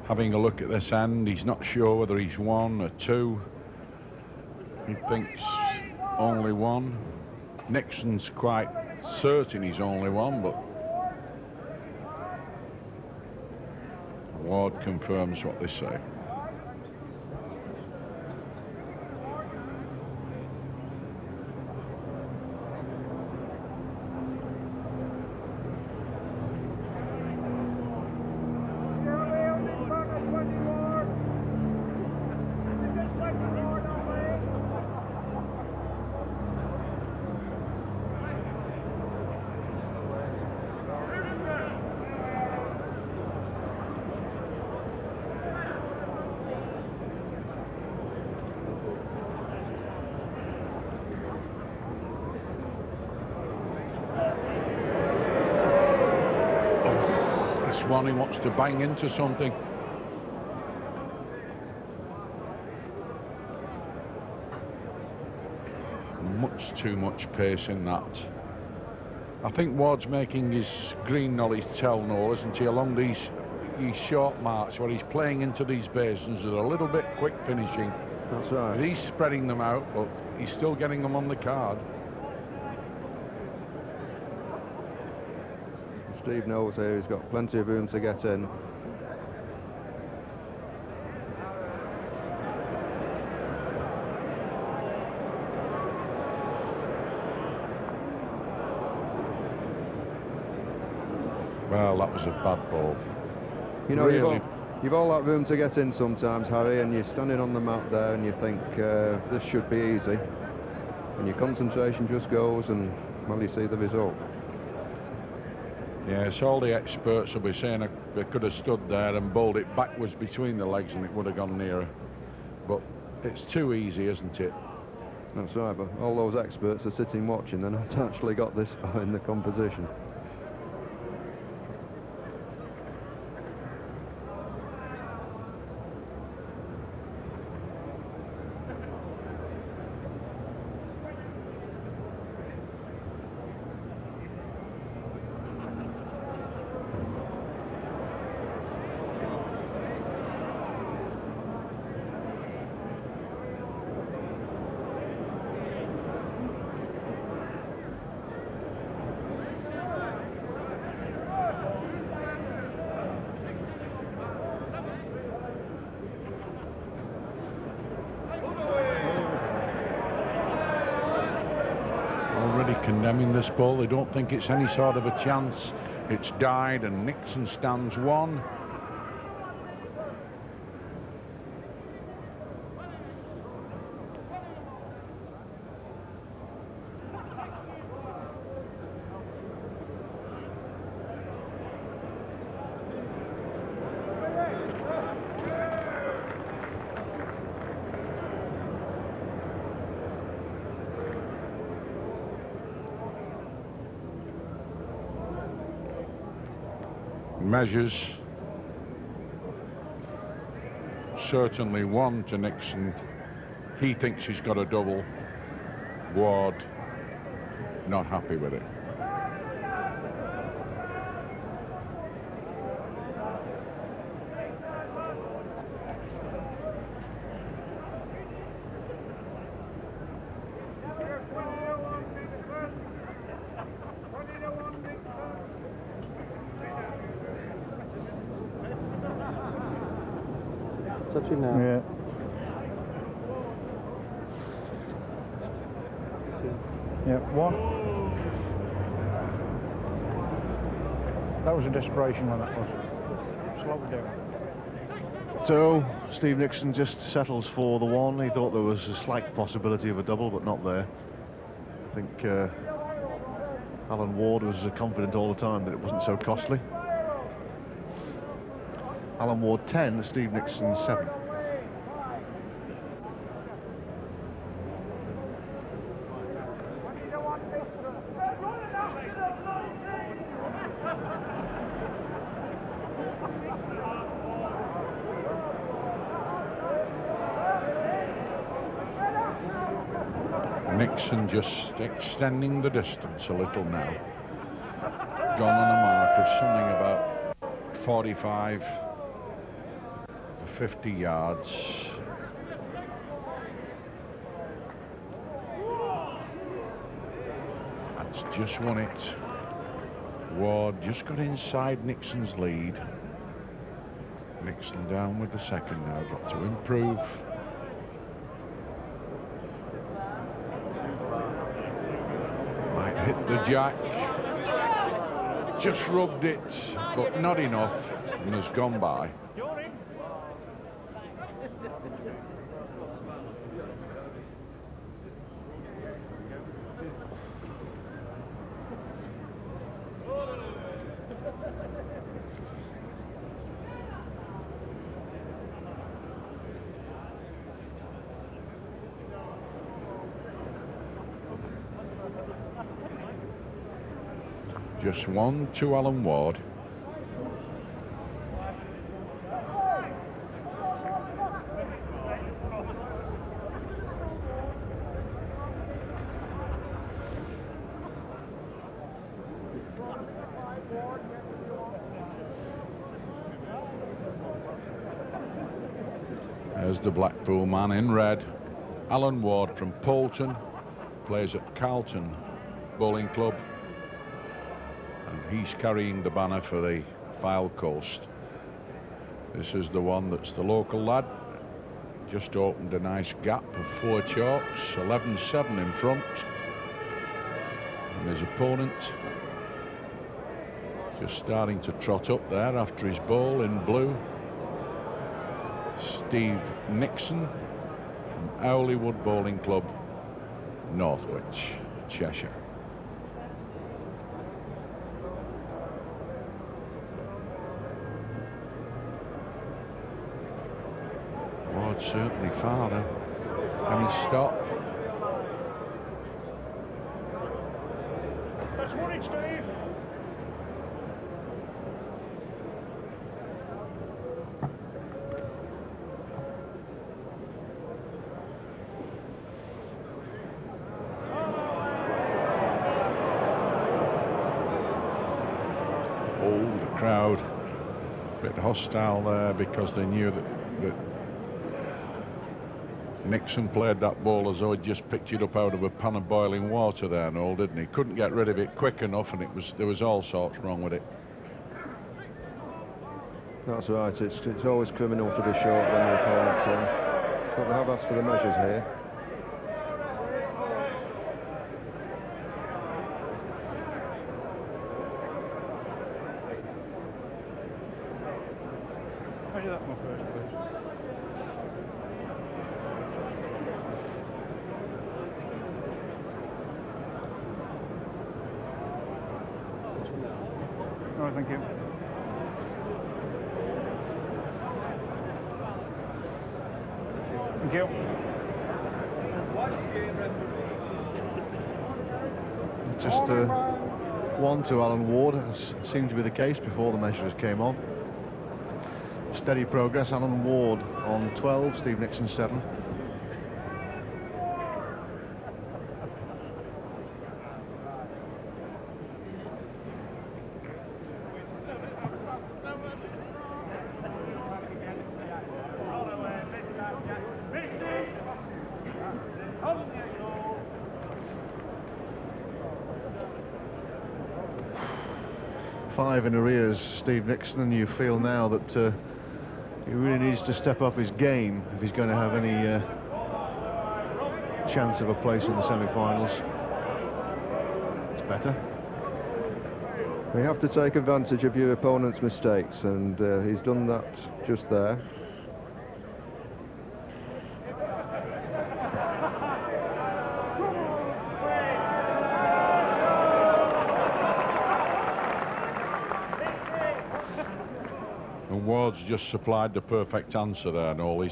having a look at this end. He's not sure whether he's 1 or 2. He thinks only 1. Nixon's quite certain he's only 1, but Ward confirms what they say. One, he wants to bang into something. Much too much pace in that. I think Ward's making his Greenall his tell no, isn't he, along these short marks where he's playing into these basins with a little bit quick finishing. That's right. He's spreading them out, but he's still getting them on the card. Steve knows here he's got plenty of room to get in. Well, that was a bad ball. You know, really? you've all that room to get in sometimes, Harry, and you're standing on the mat there and you think this should be easy. And your concentration just goes and, well, you see the result. Yes, all the experts will be saying they could have stood there and bowled it backwards between the legs and it would have gone nearer. But it's too easy, isn't it? That's right, but all those experts are sitting watching. They're not actually got this far in the composition. Condemning this ball, they don't think it's any sort of a chance. It's died and Nixon stands 1. Measures certainly 1 to Nixon. He thinks he's got a double. Ward not happy with it. Touching now. Yeah. Yeah, 1. That was a desperation when that was. Slow it down. So Steve Nixon just settles for the 1. He thought there was a slight possibility of a double, but not there. I think Alan Ward was confident all the time that it wasn't so costly. Alan Ward 10, Steve Nixon 7. Nixon just extending the distance a little now. Gone on a mark of something about 45. 50 yards. That's just won it. Ward just got inside Nixon's lead. Nixon down with the second now, got to improve. Might hit the jack. Just rubbed it, but not enough, and has gone by. Just 1 to Alan Ward. There's the Blackpool man in red. Alan Ward from Poulton, plays at Carlton Bowling Club. And he's carrying the banner for the Fylde Coast. This is the one that's the local lad. Just opened a nice gap of 4 chalks, 11-7 in front. And his opponent just starting to trot up there after his ball in blue. Steve Nixon from Owleywood Bowling Club, Northwich, Cheshire. Ward certainly farther. Can he stop? That's won it, Steve. Crowd a bit hostile there because they knew that Nixon played that ball as though he'd just picked it up out of a pan of boiling water there and all, didn't he? Couldn't get rid of it quick enough, and there was all sorts wrong with it. That's right, it's always criminal to be short when your opponent's in. But they have asked for the measures here. That's my first, please. Oh, thank you. Thank you. Just 1 to Alan Ward, as seemed to be the case before the measures came on. Steady progress. Alan Ward on 12, Steve Nixon 7. Five in arrears, Steve Nixon, and you feel now that he really needs to step up his game if he's going to have any chance of a place in the semi-finals. It's better. You have to take advantage of your opponent's mistakes, and he's done that just there. Ward's just supplied the perfect answer there, Noel.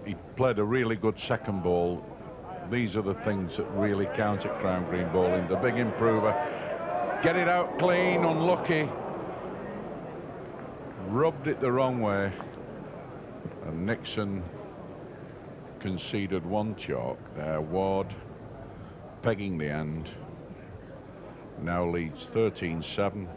He played a really good second ball. These are the things that really count at Crown Green bowling. The big improver. Get it out clean, unlucky. Rubbed it the wrong way. And Nixon conceded 1 chalk there. Ward pegging the end. Now leads 13-7.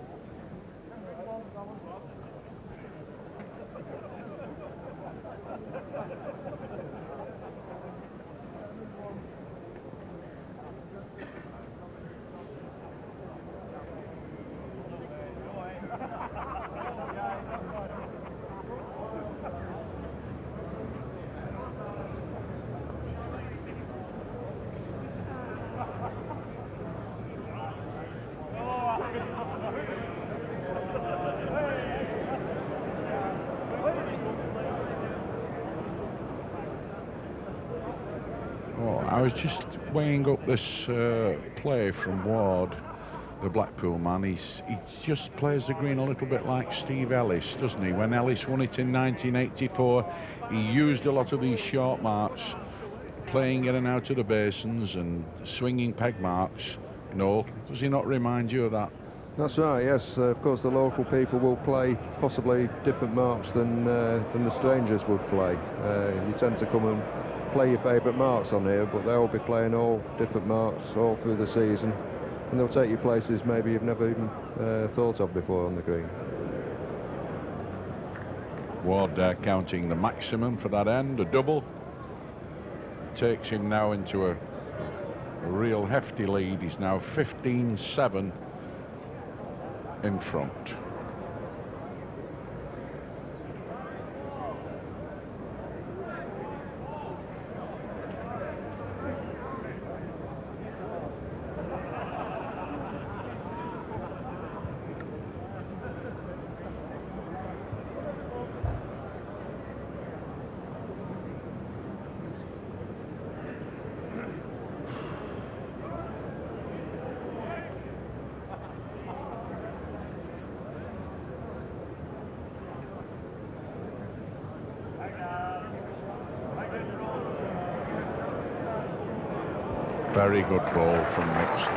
I was just weighing up this play from Ward, the Blackpool man. He just plays the green a little bit like Steve Ellis, doesn't he? When Ellis won it in 1984, he used a lot of these short marks, playing in and out of the basins and swinging peg marks. No, does he not remind you of that? That's right, yes. Of course, the local people will play possibly different marks than the strangers would play. You tend to come and play your favourite marks on here, but they'll be playing all different marks all through the season, and they'll take you places maybe you've never even thought of before on the green. Ward counting the maximum for that end, a double. Takes him now into a real hefty lead. He's now 15-7 in front. Very good ball from Nixon.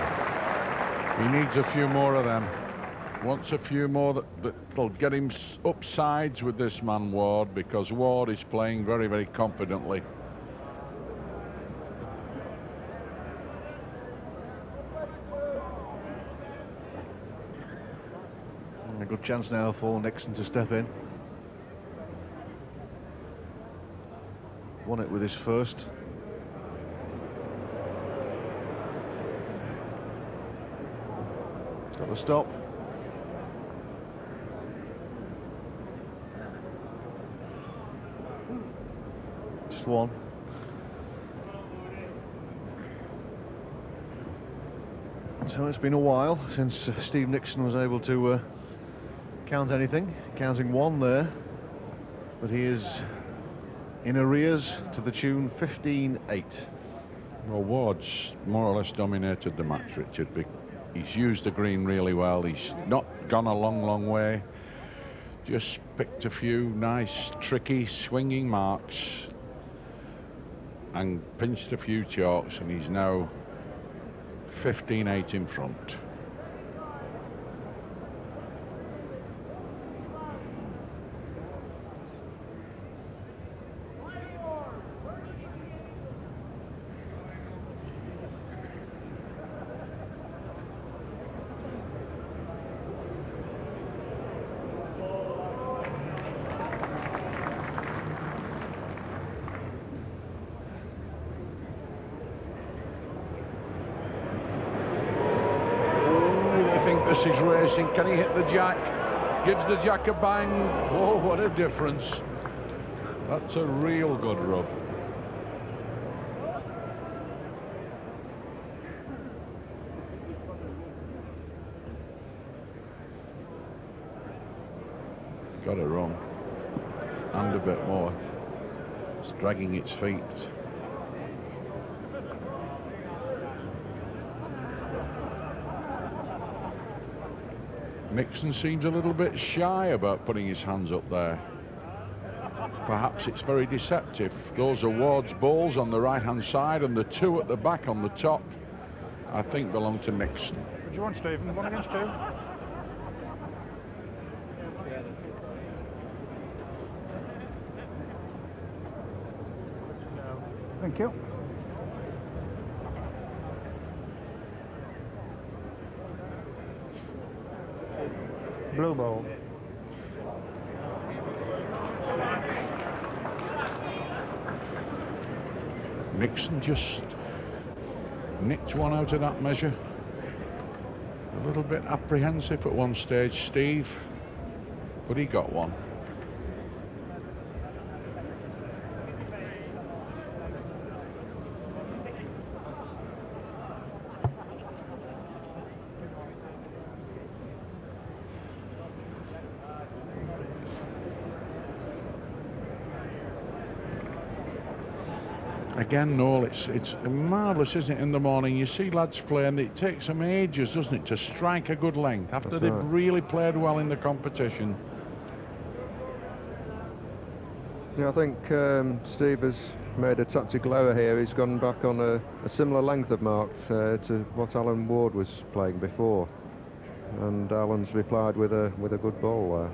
He needs a few more of them. Wants a few more that'll get him up sides with this man Ward, because Ward is playing very, very confidently. A good chance now for Nixon to step in. Won it with his first. Got to stop. Just one. So it's been a while since Steve Nixon was able to count anything. Counting one there, but he is in arrears to the tune 15-8. Well, Ward's more or less dominated the match, Richard. He's used the green really well. He's not gone a long, long way. Just picked a few nice, tricky, swinging marks and pinched a few chalks, and he's now 15-8 in front. This is racing. Can he hit the jack? Gives the jack a bang. Oh, what a difference. That's a real good rub. Got it wrong. And a bit more. It's dragging its feet. Nixon seems a little bit shy about putting his hands up there. Perhaps it's very deceptive. Those are Ward's balls on the right-hand side, and the two at the back on the top, I think, belong to Nixon. What do you want, Stephen? 1 against 2? Thank you. Blue ball. Nixon just nicked one out of that measure. A little bit apprehensive at one stage, Steve, but he got one. Again, Noel, it's marvellous, isn't it, in the morning? You see lads play and it takes them ages, doesn't it, to strike a good length after they've really played well in the competition. Yeah, I think Steve has made a tactical error here. He's gone back on a similar length of mark to what Alan Ward was playing before, and Alan's replied with a good ball there.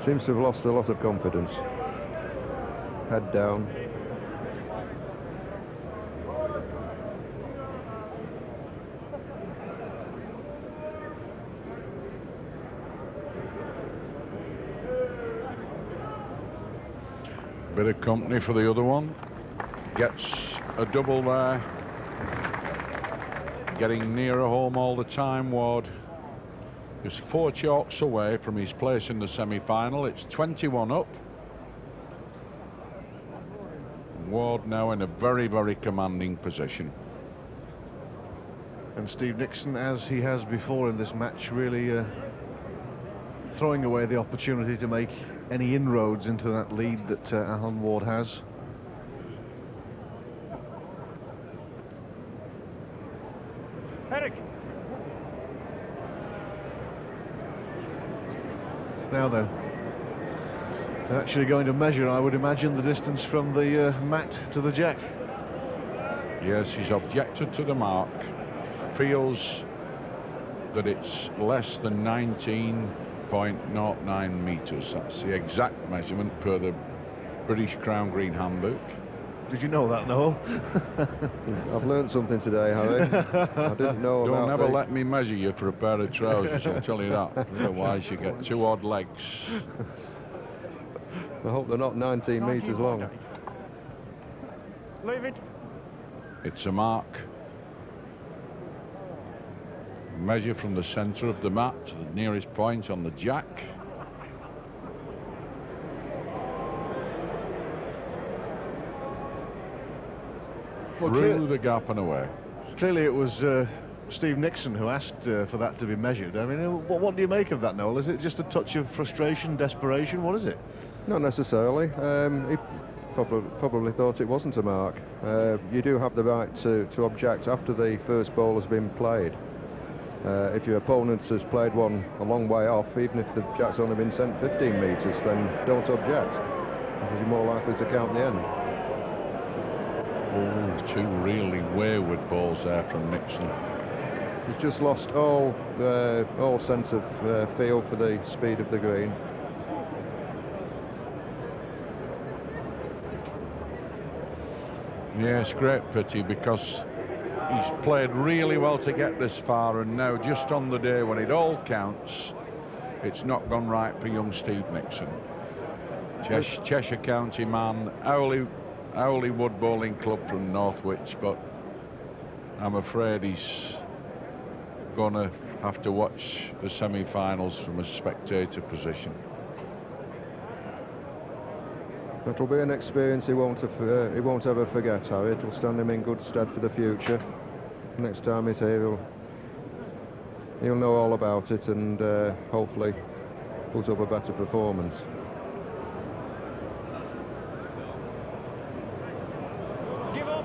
Seems to have lost a lot of confidence. Head down. Bit of company for the other one. Gets a double there. Getting nearer home all the time, Ward. Just 4 chalks away from his place in the semi-final. It's 21 up. Ward now in a very, very commanding position. And Steve Nixon, as he has before in this match, really throwing away the opportunity to make any inroads into that lead that Alan Ward has. Eric. Now then, they're actually going to measure, I would imagine, the distance from the mat to the jack. Yes, he's objected to the mark. Feels that it's less than 19.09 metres. That's the exact measurement per the British Crown Green Handbook. Did you know that, Noel? I've learned something today, Harry. I didn't know Don't about ever let me measure you for a pair of trousers, I'll tell you that. Otherwise you get 2 odd legs. I hope they're not 19 metres long. Leave it. It's a mark. Measure from the centre of the mat to the nearest point on the jack. Through the gap and away. Clearly it was Steve Nixon who asked for that to be measured. I mean, what do you make of that, Noel? Is it just a touch of frustration, desperation? What is it? Not necessarily. He probably thought it wasn't a mark. You do have the right to object after the first ball has been played. If your opponent has played one a long way off, even if the jack's only been sent 15 metres, then don't object, because you're more likely to count the end. Oh, 2 really wayward balls there from Nixon. He's just lost all sense of feel for the speed of the green. Yes, great pity, because he's played really well to get this far, and now just on the day when it all counts, it's not gone right for young Steve Nixon. Cheshire County man, Owley Wood Bowling Club from Northwich, but I'm afraid he's going to have to watch the semi-finals from a spectator position. It'll be an experience he won't ever forget, Harry. It will stand him in good stead for the future. Next time he's here, he'll know all about it, and hopefully put up a better performance. Give up.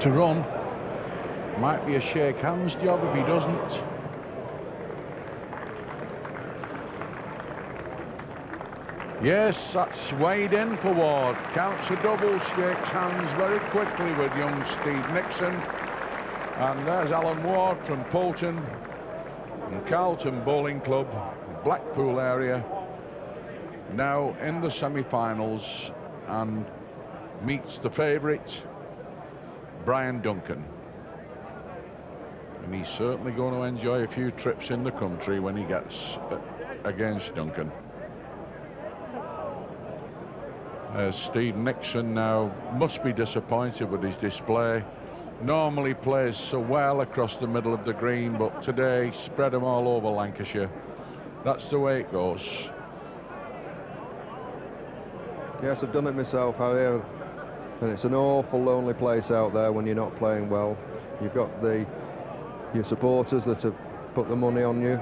To run. Might be a shake hands job if he doesn't. Yes, that's weighed in for Ward. Counts a double, shakes hands very quickly with young Steve Nixon. And there's Alan Ward from Poulton and Carlton Bowling Club, Blackpool area, now in the semi-finals, and meets the favourite, Brian Duncan. And he's certainly going to enjoy a few trips in the country when he gets against Duncan. Steve Nixon now must be disappointed with his display. Normally plays so well across the middle of the green, but today spread them all over Lancashire. That's the way it goes. Yes, I've done it myself, Harry, and it's an awful lonely place out there when you're not playing well. You've got your supporters that have put the money on you,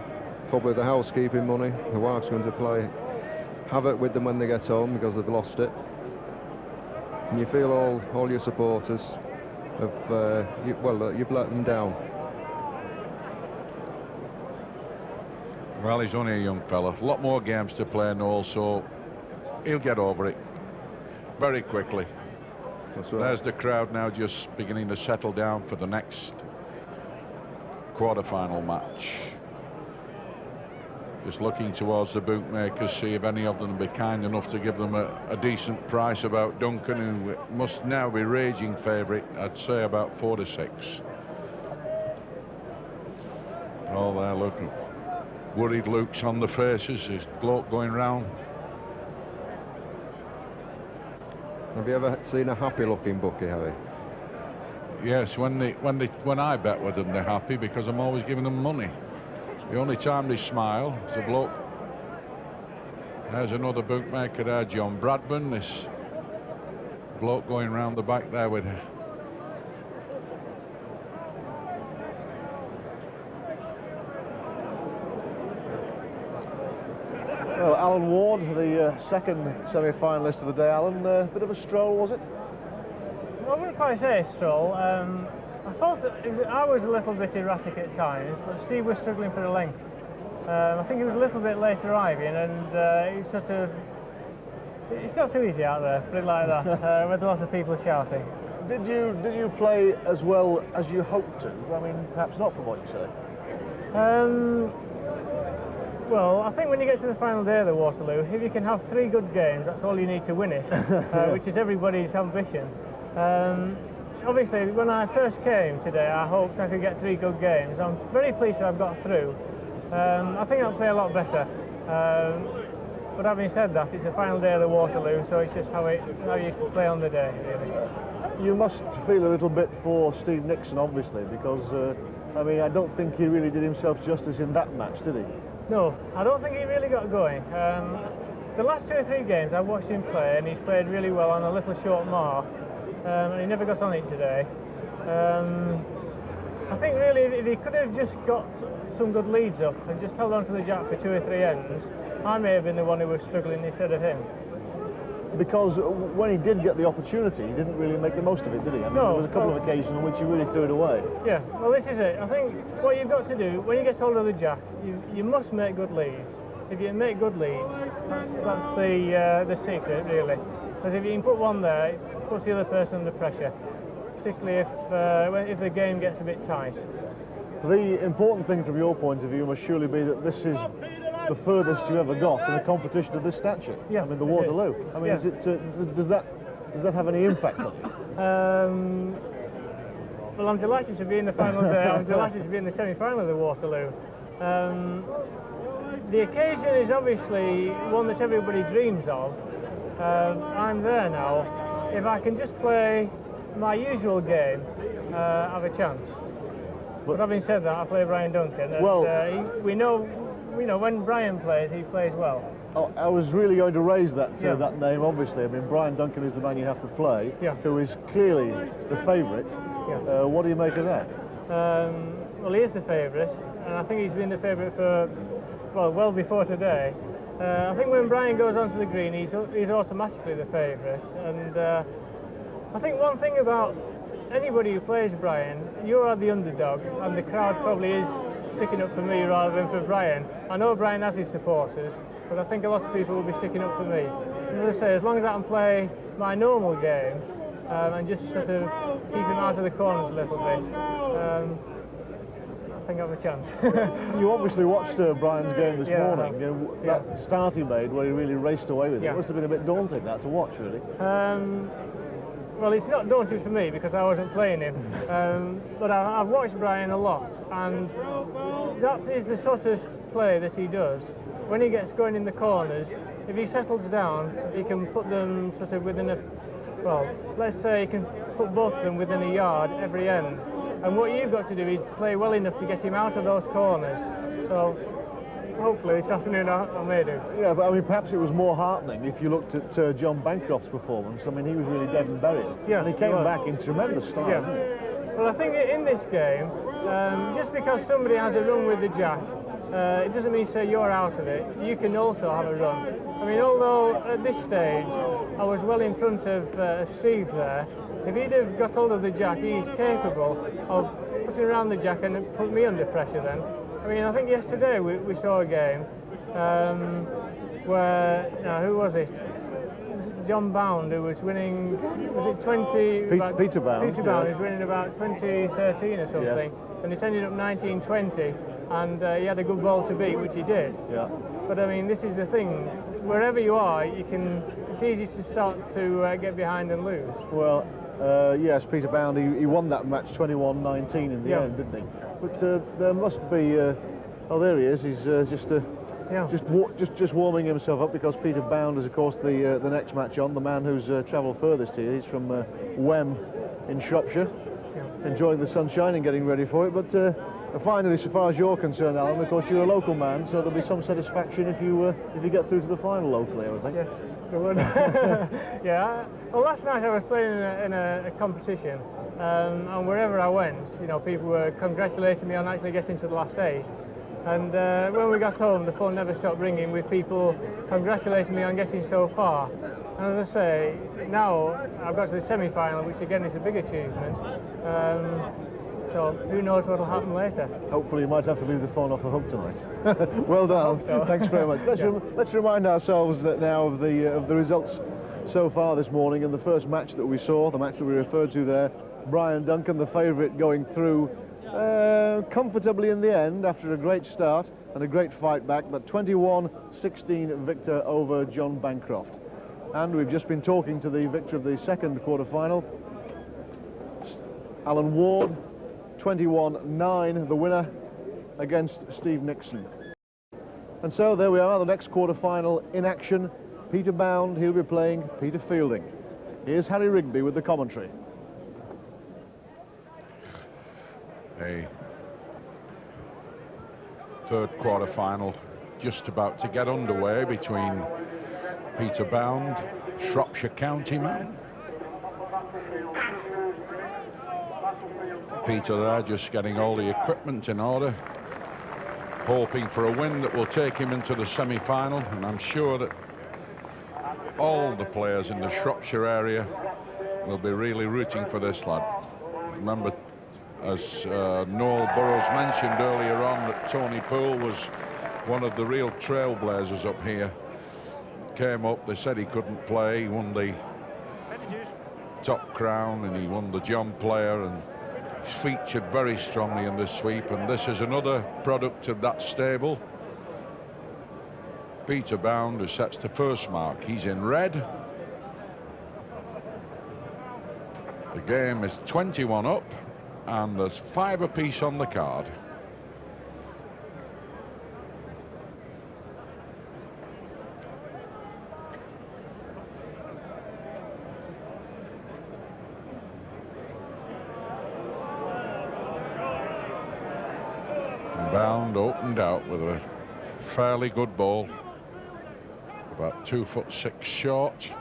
probably the housekeeping money. The wife's going to play havoc with them when they get home because they've lost it. And you feel all your supporters have, you've let them down. Well, he's only a young fella. A lot more games to play, Noel, so he'll get over it very quickly. That's right. There's the crowd now just beginning to settle down for the next quarter-final match. Just looking towards the bookmakers, see if any of them will be kind enough to give them a decent price about Duncan, who must now be raging favourite. I'd say about 4 to 6. Oh, there, look. Worried looks on the faces. There's bloke going round. Have you ever seen a happy-looking bookie, Harry? Yes, when I bet with them, they're happy because I'm always giving them money. The only time they smile is a bloke. There's another bookmaker there, John Bradburn. This bloke going round the back there with her. Well, Alan Ward, the second semi-finalist of the day. Alan, a bit of a stroll, was it? Well, I wouldn't quite say a stroll. I thought I was a little bit erratic at times, but Steve was struggling for the length. I think he was a little bit late arriving, and he sort of... It's not so easy out there, put it like that, with a lot of people shouting. Did you play as well as you hoped to? I mean, perhaps not from what you say. Well, I think when you get to the final day of the Waterloo, if you can have 3 good games, that's all you need to win it, which is everybody's ambition. Obviously, when I first came today, I hoped I could get 3 good games. I'm very pleased that I've got through. I think I'll play a lot better. But having said that, it's the final day of the Waterloo, so it's just how you play on the day, really. You must feel a little bit for Steve Nixon, obviously, because, I mean, I don't think he really did himself justice in that match, did he? No, I don't think he really got going. The last 2 or 3 games I've watched him play, and he's played really well on a little short mark. And he never got on it today. I think really if he could have just got some good leads up and just held on to the jack for 2 or 3 ends, I may have been the one who was struggling instead of him. Because when he did get the opportunity, he didn't really make the most of it, did he? I mean, no, there was a couple of occasions on which he really threw it away. Yeah, well, this is it. I think what you've got to do, when you get hold of the jack, you must make good leads. If you make good leads, that's the secret, really. Because if you can put one there, it puts the other person under pressure, particularly if the game gets a bit tight. The important thing from your point of view must surely be that this is the furthest you ever got in a competition of this stature. Yeah, I mean, the Waterloo. I mean, yeah. Does that have any impact on you? Well, I'm delighted to be in the final day. I'm delighted to be in the semi-final of the Waterloo. The occasion is obviously one that everybody dreams of. I'm there now. If I can just play my usual game, I have a chance. But having said that, I play Brian Duncan, and well, we know when Brian plays, he plays well. Oh, I was really going to raise that that name. Obviously, I mean, Brian Duncan is the man you have to play, who is clearly the favourite. Yeah. What do you make of that? Well, he is the favourite, and I think he's been the favourite for well before today. I think when Brian goes onto the green, he's automatically the favourite, and I think one thing about anybody who plays Brian, you are the underdog, and the crowd probably is sticking up for me rather than for Brian. I know Brian has his supporters, but I think a lot of people will be sticking up for me. And as I say, as long as I can play my normal game and just sort of keep him out of the corners a little bit, I think I have a chance. You obviously watched Brian's game this morning. That start he made where he really raced away with it. It must have been a bit daunting, that, to watch, really. Well, it's not daunting for me because I wasn't playing him, but I've watched Brian a lot, and that is the sort of play that he does, when he gets going in the corners, if he settles down, he can put them sort of within a, well, let's say he can put both of them within a yard every end. And what you've got to do is play well enough to get him out of those corners. So hopefully this afternoon I may do. Yeah, but I mean, perhaps it was more heartening if you looked at J Bancroft's performance. I mean, he was really dead and buried. Yeah, and he came back in tremendous style. Yeah. Didn't he? Well, I think in this game, just because somebody has a run with the jack, it doesn't mean say you're out of it. You can also have a run. I mean, although at this stage I was well in front of Steve there, if he'd have got hold of the jack, he's capable of putting around the jack and put me under pressure then. I mean, I think yesterday we saw a game where, who was it? John Bound, who was winning, was it 20? Peter Bound. Peter Bound was winning about 2013 or something, yeah. And it ended up 1920, and he had a good ball to beat, which he did. Yeah. But I mean, this is the thing. Wherever you are, it's easy to start to get behind and lose. Well, yes, Peter Bound, he won that match 21-19 in the end, didn't he? But there must be. Oh, there he is. He's just warming himself up, because Peter Bound is, of course, the next match on. The man who's travelled furthest here. He's from Wem in Shropshire, enjoying the sunshine and getting ready for it. But finally, so far as you're concerned, Alan, of course, you're a local man, so there'll be some satisfaction if you get through to the final locally, I would think. Yes, there would. Yeah. Well, last night I was playing in a competition, and wherever I went, people were congratulating me on actually getting to the last 8. And when we got home, the phone never stopped ringing with people congratulating me on getting so far. And as I say, now I've got to the semi-final, which again is a big achievement. So who knows what will happen later. Hopefully you might have to leave the phone off the hook tonight. Well done. So. Thanks very much. Let's remind ourselves that now of the results so far this morning. And the first match that we saw, the match that we referred to there, Brian Duncan, the favourite, going through comfortably in the end after a great start and a great fight back, but 21-16 victor over J Bancroft. And we've just been talking to the victor of the second quarter-final, Alan Ward, 21-9, the winner against Steve Nixon. And so there we are, the next quarter-final in action. Peter Bound, he'll be playing Peter Fielding. Here's Harry Rigby with the commentary. A third quarter-final just about to get underway between Peter Bound, Shropshire County man. Peter there just getting all the equipment in order, hoping for a win that will take him into the semi-final, and I'm sure that all the players in the Shropshire area will be really rooting for this lad. Remember, as Noel Burrows mentioned earlier on, that Tony Poole was one of the real trailblazers up here. Came up, they said he couldn't play, he won the Top Crown and he won the John Player, and he's featured very strongly in this sweep, and this is another product of that stable. Peter Bound, who sets the first mark, he's in red. The game is 21 up, and there's 5 apiece on the card. Bound opened out with a fairly good ball, about 2'6" short.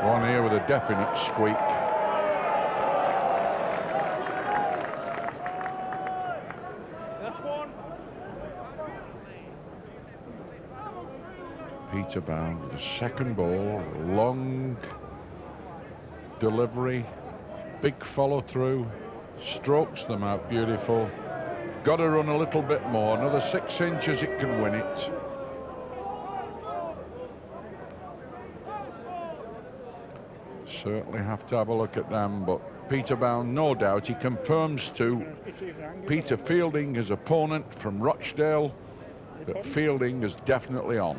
One here with a definite squeak. That's one. Peter Bound with a second ball, long delivery, big follow through, strokes them out beautiful. Got to run a little bit more, another 6 inches, it can win it. Certainly have to have a look at them, but Peter Bound, no doubt, he confirms to Peter Fielding, his opponent from Rochdale, that Fielding is definitely on.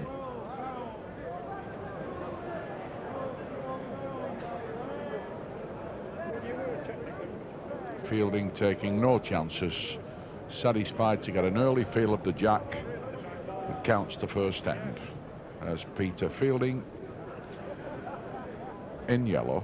Fielding taking no chances, satisfied to get an early feel of the jack that counts the first end. As Peter Fielding in yellow.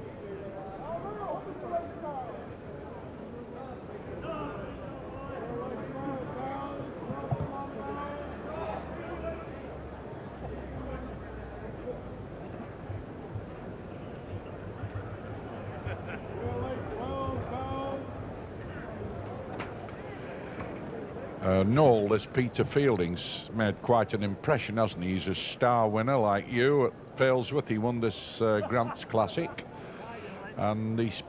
Noel, this Peter Fielding's made quite an impression, hasn't he? He's a star winner like you at Failsworth. He won this Grants Classic, and he's,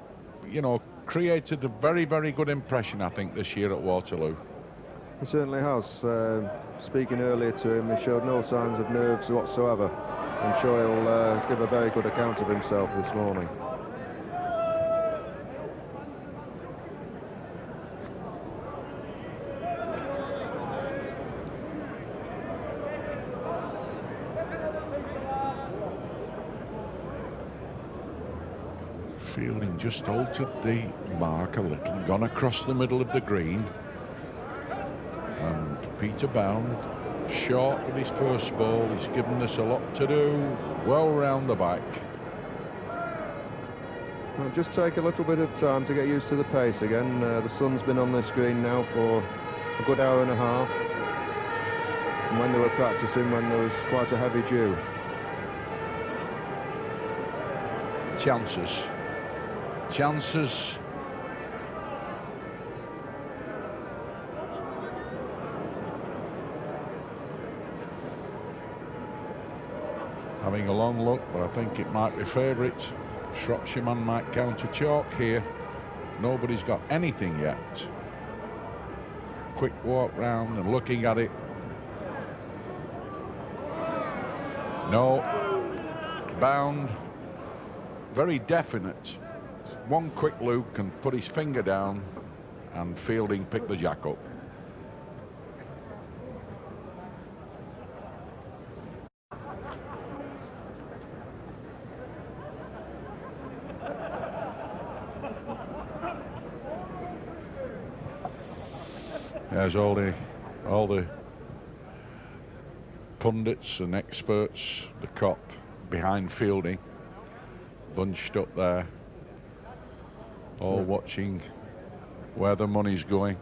you know, created a very, very good impression, I think, this year at Waterloo. He certainly has. Speaking earlier to him, he showed no signs of nerves whatsoever. I'm sure he'll give a very good account of himself this morning. Fielding just altered the mark a little, gone across the middle of the green, and Peter Bound short with his first ball. He's given us a lot to do, well round the back. Well, just take a little bit of time to get used to the pace again. The sun's been on this green now for a good hour and a half, and when they were practicing, when there was quite a heavy dew. Chances. Having a long look, but I think it might be favourite. Shropshire man might counter chalk here. Nobody's got anything yet. Quick walk round and looking at it. No. Bound. Very definite. One quick look and put his finger down, and Fielding picked the jack up. There's all the pundits and experts, the cop behind Fielding, bunched up there, all watching where the money's going.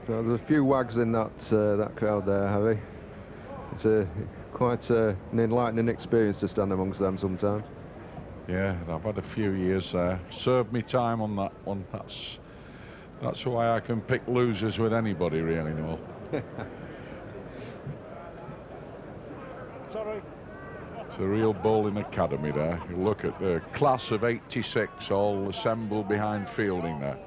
Well, there's a few wags in that that crowd there, Harry. It's quite an enlightening experience to stand amongst them sometimes. Yeah, I've had a few years there. Served me time on that one. That's why I can pick losers with anybody, really, Noel. Sorry. It's a real bowling academy there. You look at the class of '86 all assembled behind Fielding there.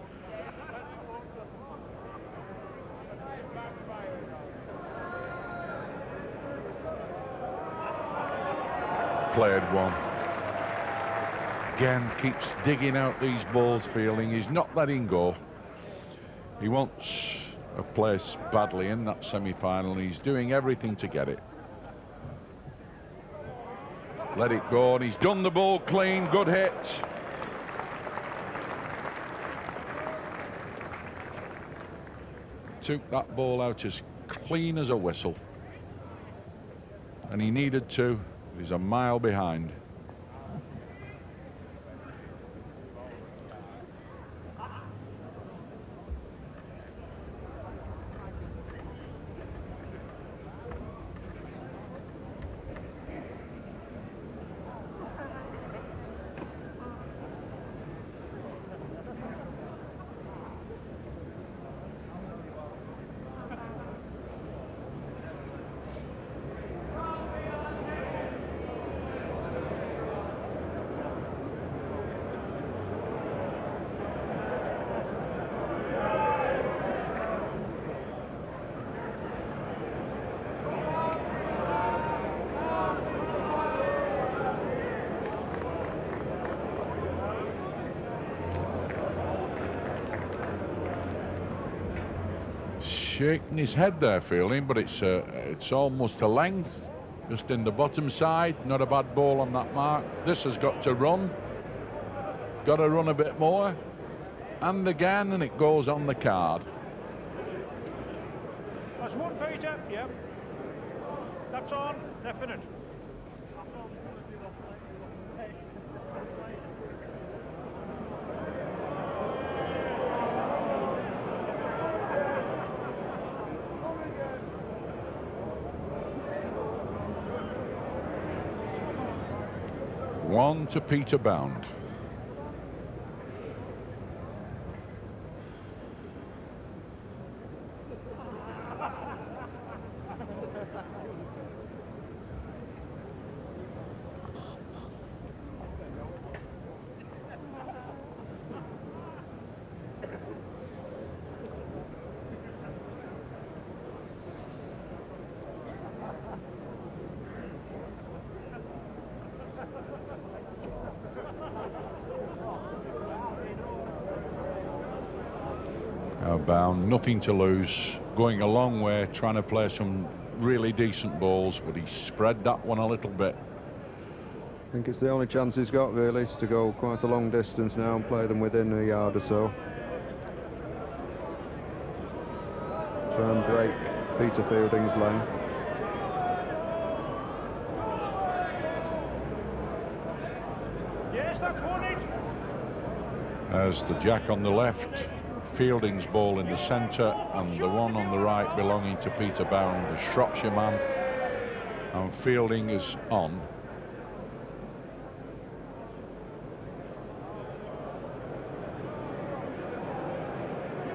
Played one. Again, keeps digging out these balls, Fielding. He's not letting go. He wants a place badly in that semi-final, and he's doing everything to get it. Let it go, and he's done the ball clean. Good hit. Took that ball out as clean as a whistle. And he needed to. He's a mile behind. Shaking his head there, Fielding, but it's almost a length, just in the bottom side. Not a bad ball on that mark. This has got to run. Got to run a bit more. and again, and it goes on the card. That's one, Peter. Yep. That's on. Definite. One to Peter Bound. Bound, nothing to lose, going a long way, trying to play some really decent balls, but he spread that one a little bit. I think it's the only chance he's got, really, is to go quite a long distance now and play them within a yard or so. Try and break Peter Fielding's length. Yes, that's won it. As the jack on the left, Fielding's ball in the centre, and the one on the right belonging to Peter Bound, the Shropshire man, and Fielding is on.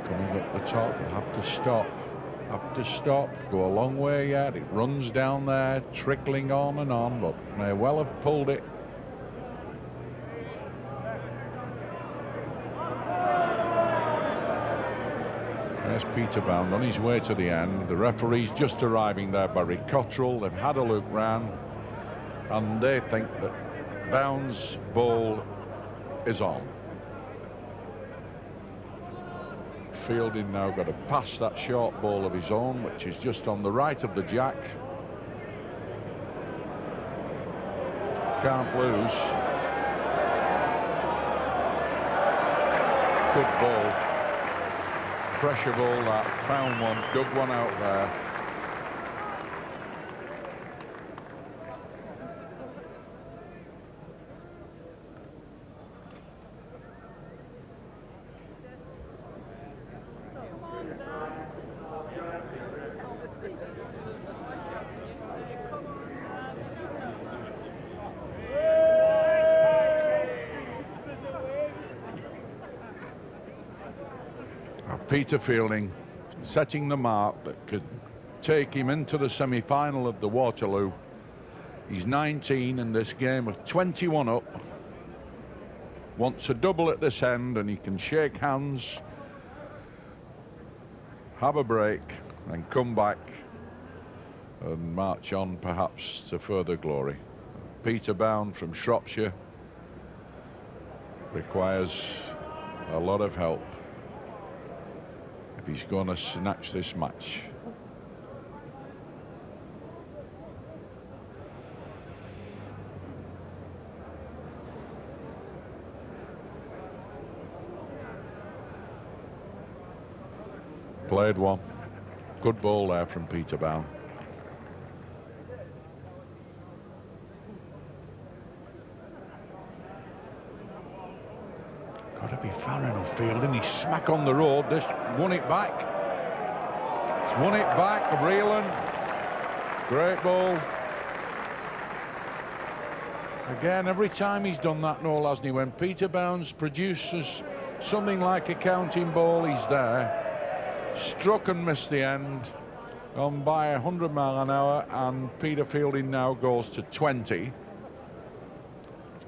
Coming up the top, have to stop, go a long way yet. It runs down there, trickling on and on, but may well have pulled it. There's Peter Bound on his way to the end. The referee's just arriving there, Barry Cottrell. They've had a look round, and they think that Bound's ball is on. Fielding now got to pass that short ball of his own, which is just on the right of the jack. Can't lose. Good ball. Pressure ball, that found one, dug one out there. Peter Fielding setting the mark that could take him into the semi-final of the Waterloo. He's 19 in this game with 21 up. Wants a double at this end, and he can shake hands, have a break, and come back and march on perhaps to further glory. Peter Bound from Shropshire requires a lot of help if he's going to snatch this match. Played one. Good ball there from Peter Bound. Got to be far enough Fielding. He's smack on the road. This won it back. He's won it back. Reelan. Great ball. Again, every time he's done that, Noel, hasn't he? When Peter Bounds produces something like a counting ball, he's there. Struck and missed the end. Gone by 100 miles an hour, and Peter Fielding now goes to 20.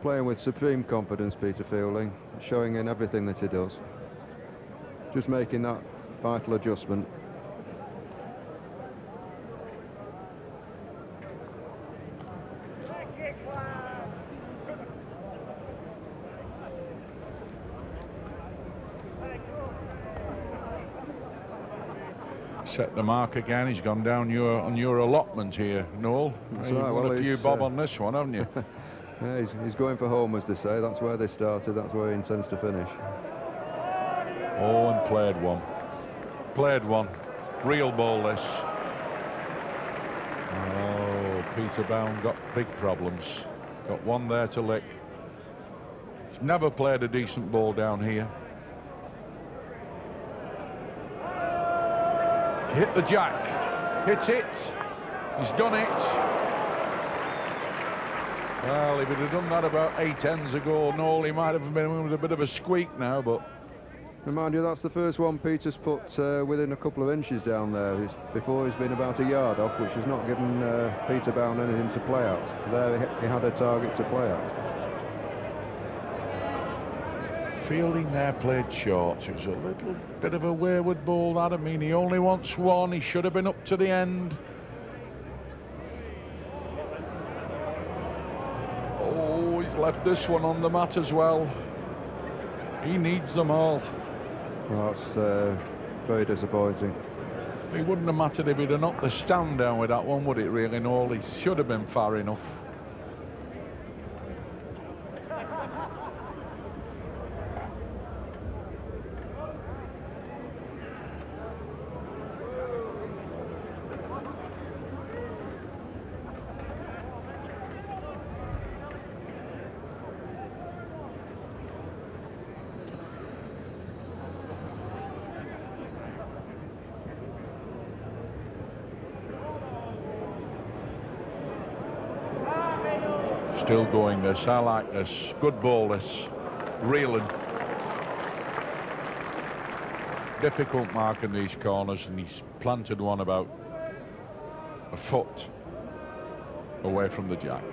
Playing with supreme confidence, Peter Fielding, showing in everything that he does. Just making that vital adjustment. Set the mark again. He's gone down on your allotment here, Noel. That's You've right. won Well, a few bob on this one, haven't you? Yeah, he's going for home, as they say. That's where they started. That's where he intends to finish. Oh, and played one. Played one. Real ball this. Oh, Peter Bound got big problems. Got one there to lick. He's never played a decent ball down here. Hit the jack. Hits it. He's done it. Well, if he'd have done that about 8 ends ago, Noel, he might have been with a bit of a squeak now, but... Remind you, that's the first one Peter's put within a couple of inches down there. Before he's been about a yard off, which has not given Peter Bound anything to play at. There he had a target to play at. Fielding there played short. It was a little bit of a wayward ball, that. I mean, he only wants one. He should have been up to the end. Oh, he's left this one on the mat as well. He needs them all. Well, that's very disappointing. It wouldn't have mattered if he'd have knocked the stand down with that one, would it really, Noel? He should have been far enough. Still going this. I like this. Good ball this. Reeling. Difficult mark in these corners, and he's planted one about a foot away from the jack.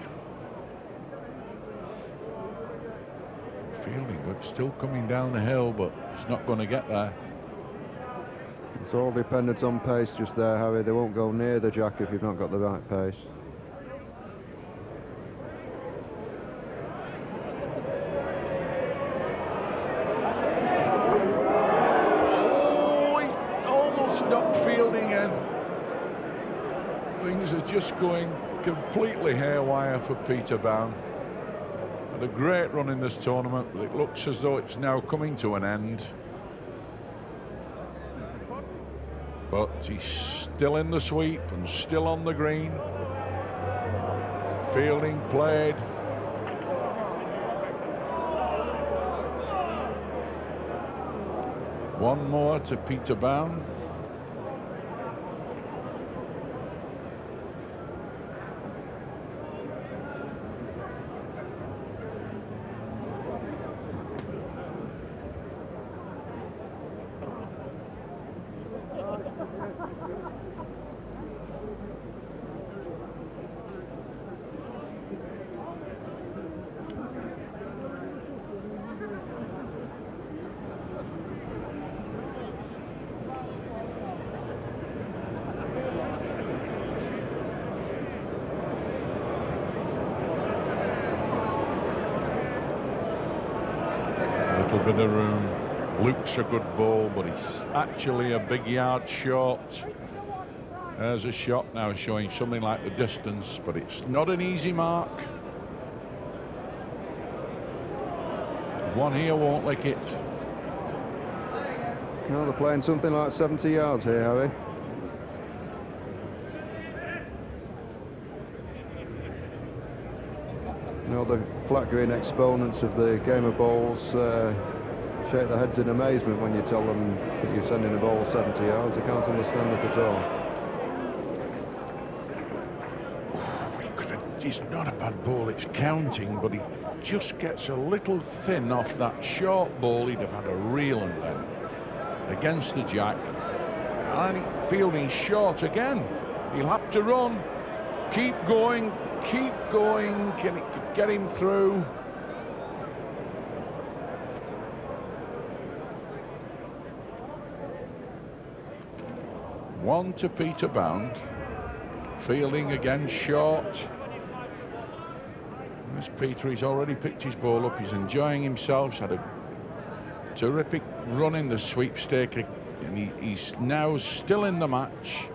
Fielding good. Still coming down the hill, but he's not going to get there. It's all dependent on pace just there, Harry. They won't go near the jack if you've not got the right pace. Just going completely haywire for Peter Bound. Had a great run in this tournament, but it looks as though it's now coming to an end. But he's still in the sweep and still on the green. Fielding played. One more to Peter Bound. Bit of room. Luke's a good ball, but he's actually a big yard short. There's a shot now showing something like the distance, but it's not an easy mark. One here won't lick it. No, they're playing something like 70 yards here, Harry. You know, the flat green exponents of the game of balls shake their heads in amazement when you tell them that you're sending a ball 70 yards. They can't understand it at all. It's not a bad ball, it's counting, but he just gets a little thin off that short ball. He'd have had a reel and then against the jack. And fielding short again. He'll have to run. Keep going, keep going. Can it get him through? One to Peter Bound. Fielding again short. This Peter, he's already picked his ball up. He's enjoying himself. He's had a terrific run in the sweepstake, and he's now still in the match.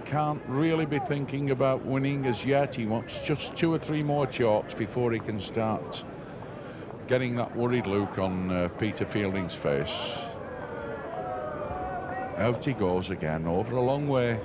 Can't really be thinking about winning as yet. He wants just 2 or 3 more chalks before he can start getting that worried look on Peter Fielding's face. Out he goes again, over a long way.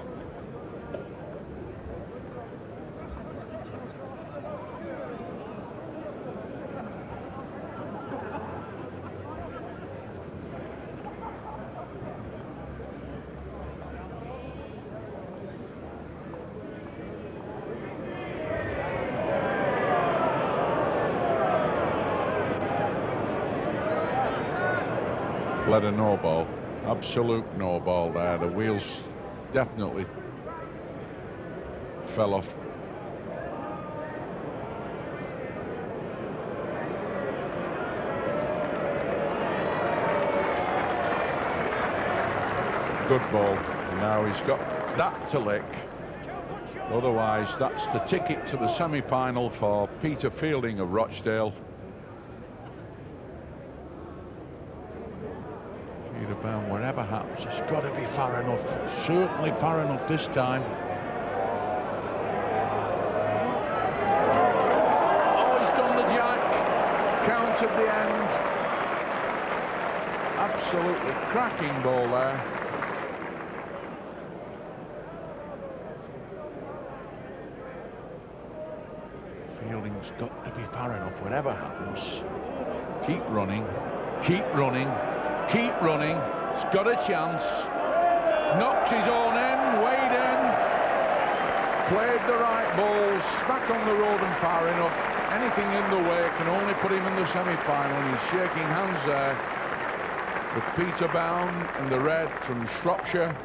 Let a no ball, absolute no ball there. The wheels definitely fell off. Good ball. Now he's got that to lick. Otherwise, that's the ticket to the semi-final for Peter Fielding of Rochdale. Whatever happens, it's got to be far enough. Certainly far enough this time. Oh, he's done the jack. Count at the end. Absolutely cracking ball there. Fielding's got to be far enough. Whatever happens, keep running, keep running, keep running. He's got a chance. Knocked his own in, weighed in, played the right balls, back on the road and far enough. Anything in the way can only put him in the semi-final, and he's shaking hands there with Peter Bound in the red from Shropshire.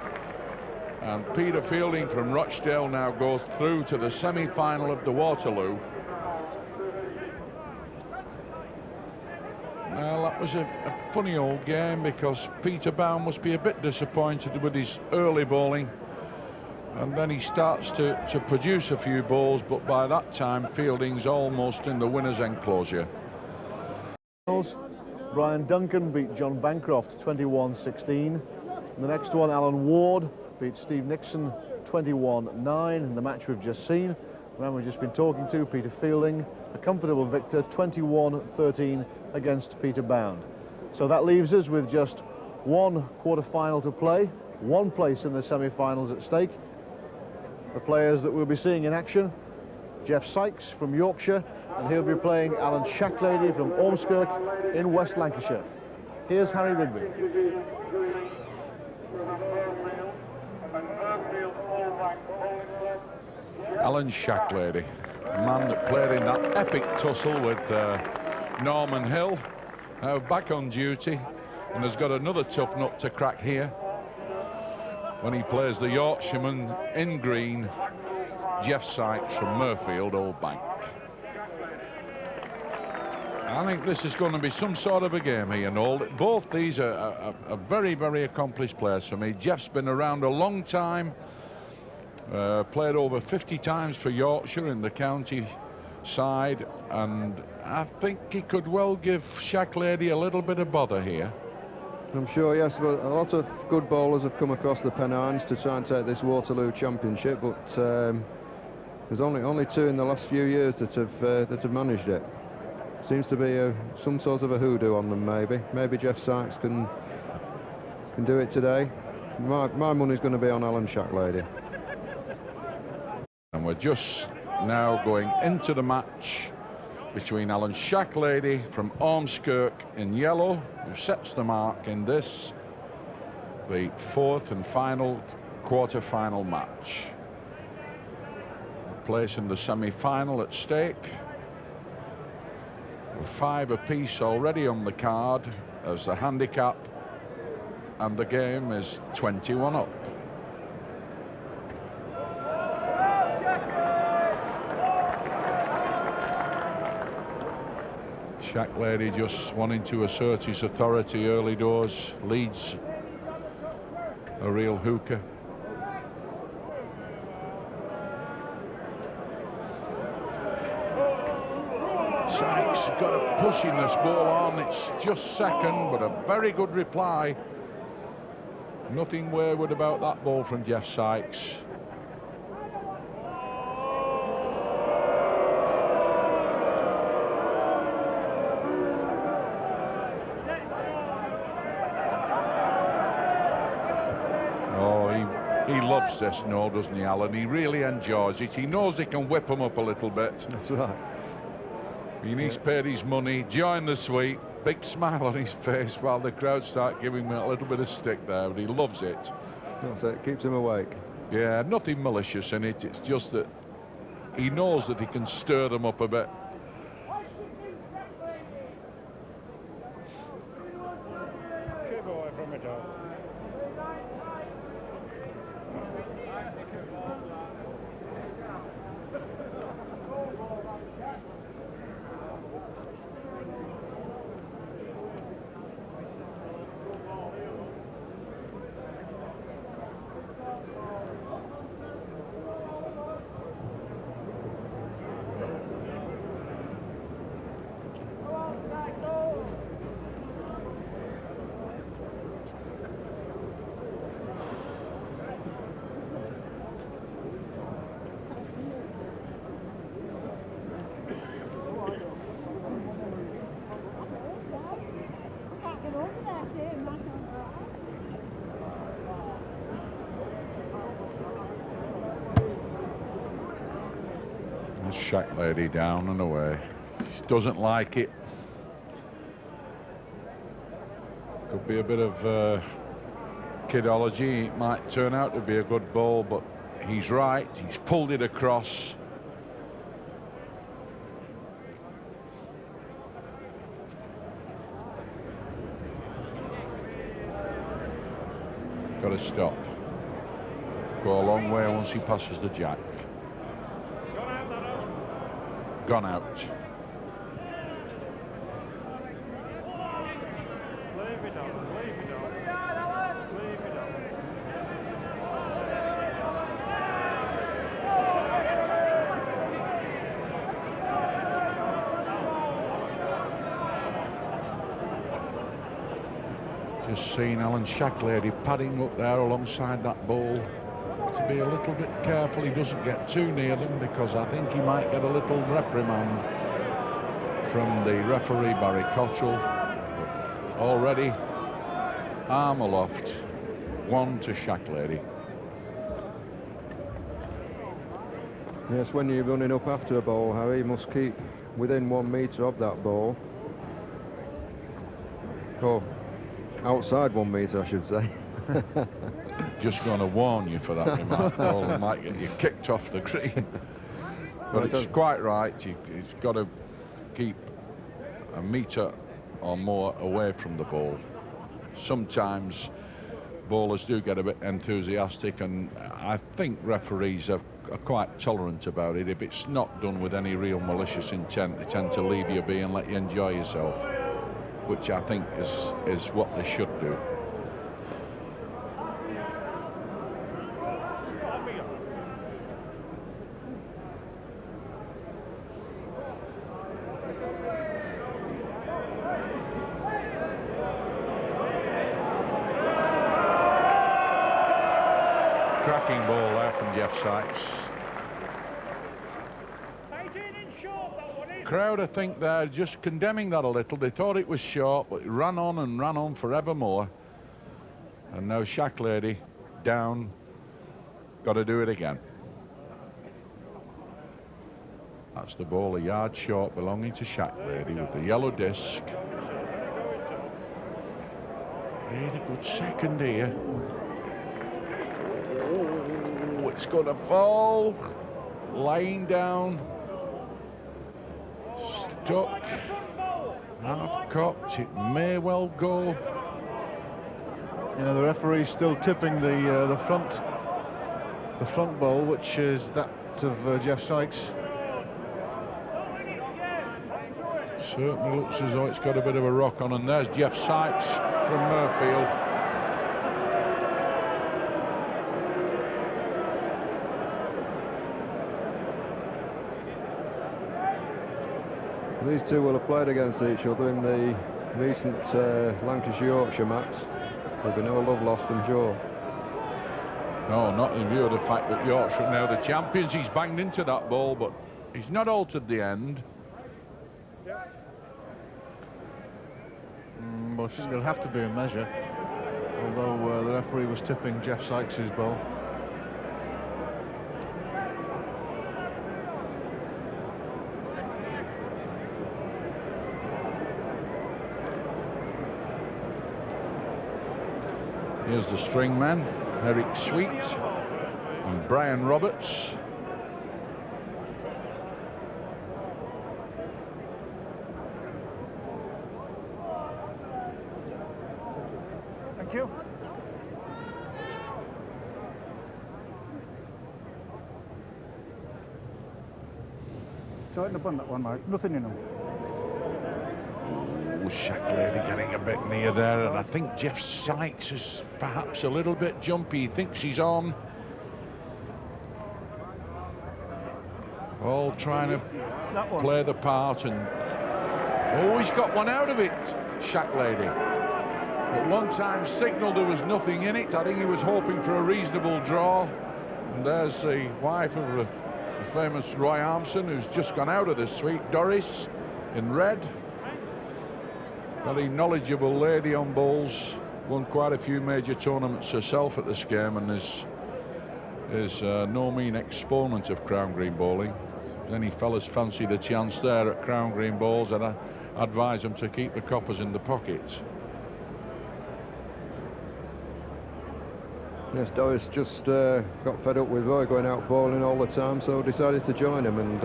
And Peter Fielding from Rochdale now goes through to the semi-final of the Waterloo. Well, that was a funny old game, because Peter Bound must be a bit disappointed with his early bowling, and then he starts to produce a few balls, but by that time Fielding's almost in the winner's enclosure. Brian Duncan beat J Bancroft 21-16. The next one, Alan Ward beat Steve Nixon 21-9 in the match we've just seen. The man we've just been talking to, Peter Fielding, a comfortable victor, 21-13 against Peter Bound. So that leaves us with just one quarter-final to play, one place in the semi-finals at stake. The players that we'll be seeing in action: Jeff Sykes from Yorkshire, and he'll be playing Alan Shacklady from Ormskirk in West Lancashire. Here's Harry Rigby. Alan Shacklady, a man that played in that epic tussle with Norman Hill, now back on duty, and has got another tough nut to crack here when he plays the Yorkshireman in green, Jeff Sykes from Murfield Old Bank. I think this is going to be some sort of a game here, Noel. Both these are very, very accomplished players for me. Jeff's been around a long time, played over 50 times for Yorkshire in the county side, and I think he could well give Shacklady a little bit of bother here. I'm sure, yes, but a lot of good bowlers have come across the Pennines to try and take this Waterloo Championship, but there's only two in the last few years that have managed it. Seems to be some sort of a hoodoo on them, maybe. Maybe Jeff Sykes can do it today. My money's going to be on Alan Shacklady. And we're just now going into the match between Alan Shacklady from Ormskirk in yellow, who sets the mark in this, the fourth and final quarter-final match. A place in the semi-final at stake, with 5 apiece already on the card as the handicap, and the game is 21 up. Shacklady just wanting to assert his authority early doors, leads a real hooker. Sykes got a pushing this ball on. It's just second, but a very good reply. Nothing wayward about that ball from Jeff Sykes. He loves this, no, doesn't he, Alan? He really enjoys it. He knows he can whip him up a little bit. That's right. I mean, he's paid his money, joined the suite, big smile on his face while the crowd start giving him a little bit of stick there, but he loves it. That's it, keeps him awake. Yeah, nothing malicious in it. It's just that he knows that he can stir them up a bit. Keep away from it all. Shacklady down and away. He doesn't like it. Could be a bit of kidology. It might turn out to be a good ball, but he's right. He's pulled it across. Got to stop. Go a long way once he passes the jack. Gone out. Leave it on, leave it on. Leave it on. Just seen Alan Shacklady padding up there alongside that ball. To be a little bit careful he doesn't get too near them, because I think he might get a little reprimand from the referee Barry Cottrell. But already arm aloft, 1 to Shacklady. Yes, when you're running up after a ball, Harry, you must keep within 1 metre of that ball. Oh, outside 1 metre, I should say. Just going to warn you for that remark. Well, it might get you kicked off the green. But it's quite right. He's got to keep 1 metre or more away from the ball. Sometimes bowlers do get a bit enthusiastic, and I think referees are quite tolerant about it. If it's not done with any real malicious intent, they tend to leave you be and let you enjoy yourself, which I think is what they should do. Cracking ball there from Jeff Sykes. 18 inch short, that one is. Crowd, I think they're just condemning that a little. They thought it was short, but it ran on and ran on forevermore. And now Shacklady down. Got to do it again. That's the ball, a yard short, belonging to Shacklady with the yellow disc. Made a good second here. Oh, it's going to fall. Lying down. Stuck. Half cocked. It may well go. You know, the referee's still tipping the front ball, which is that of Jeff Sykes. Certainly looks as though it's got a bit of a rock on, and there's Jeff Sykes from Murfield. These two will have played against each other in the recent Lancashire-Yorkshire match. There'll be no love lost, I'm sure. No, not in view of the fact that Yorkshire are now the champions. He's banged into that ball, but he's not altered the end. Well, there'll have to be a measure, although the referee was tipping Jeff Sykes' ball. Here's the string man, Eric Sweet and Brian Roberts. Thank you. Tighten up on that one, mate. Nothing in them. Shacklady getting a bit near there, and I think Jeff Sykes is perhaps a little bit jumpy. He thinks he's on. All trying to play the part, and oh, he's got one out of it, Shacklady. At one time signalled there was nothing in it. I think he was hoping for a reasonable draw. And there's the wife of the famous Roy Armson, who's just gone out of the suite, Doris, in red. Very knowledgeable lady on bowls, won quite a few major tournaments herself at this game, and is no mean exponent of crown green bowling. If any fellas fancy the chance there at crown green bowls, and I advise them to keep the coppers in the pockets. Yes, Doris just got fed up with Roy going out bowling all the time, so decided to join him, and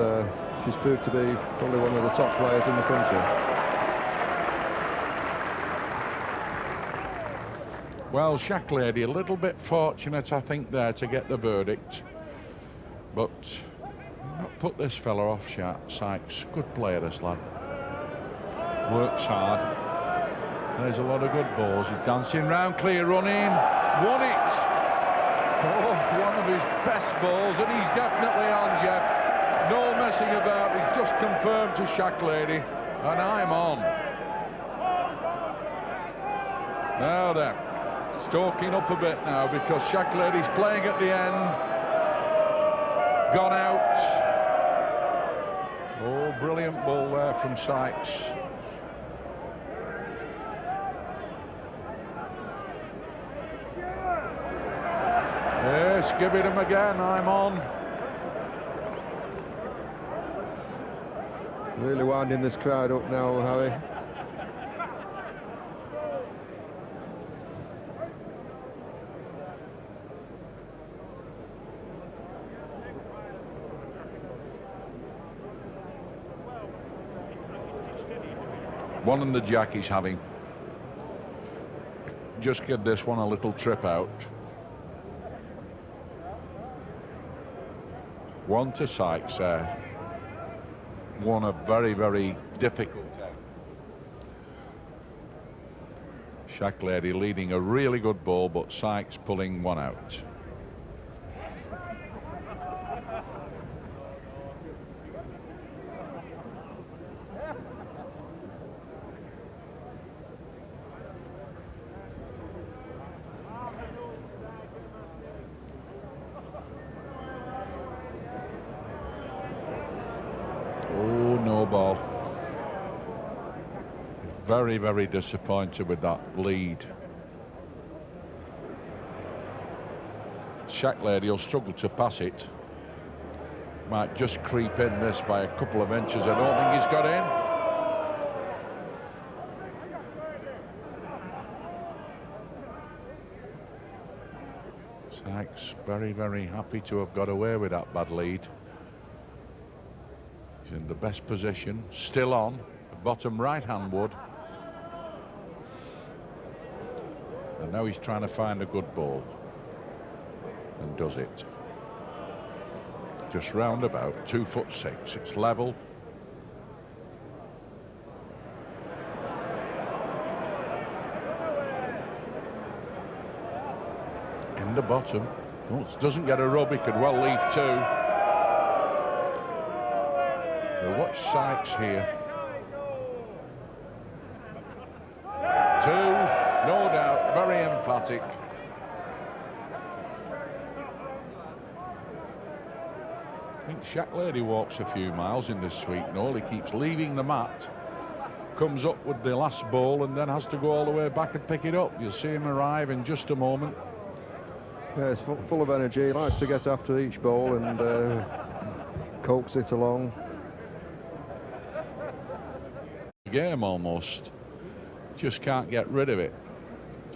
she's proved to be probably one of the top players in the country. Well, Shacklady a little bit fortunate, I think, there to get the verdict, but not put this fella off. Sykes, good player, this lad. Works hard. There's a lot of good balls. He's dancing round, clear running, won it. Oh, one of his best balls, and he's definitely on, Jeff. No messing about. He's just confirmed to Shacklady, and I'm on. Now then. Stalking up a bit now, because Shacklady's playing at the end. Gone out. Oh, brilliant ball there from Sykes. Yes, give it him again. I'm on. Really winding this crowd up now, Harry. One in the jack he's having. Just give this one a little trip out. One to Sykes there. One a very, very difficult. Shacklady leading a really good ball, but Sykes pulling one out. Ball. Very, very disappointed with that lead. Shacklady will struggle to pass it. Might just creep in this by a couple of inches. I don't think he's got in. Sykes very, very happy to have got away with that bad lead. He's in the best position, still on the bottom right-hand wood. And now he's trying to find a good ball. And does it. Just round about 2'6". It's level. In the bottom. Oh, it doesn't get a rub, he could well leave two. We'll watch Sykes here. Two, no doubt, very emphatic. I think Shacklady walks a few miles in this suite. No, he keeps leaving the mat, comes up with the last ball, and then has to go all the way back and pick it up. You'll see him arrive in just a moment. Yeah, he's full of energy. He likes to get after each ball and coax it along. Game almost. Just can't get rid of it.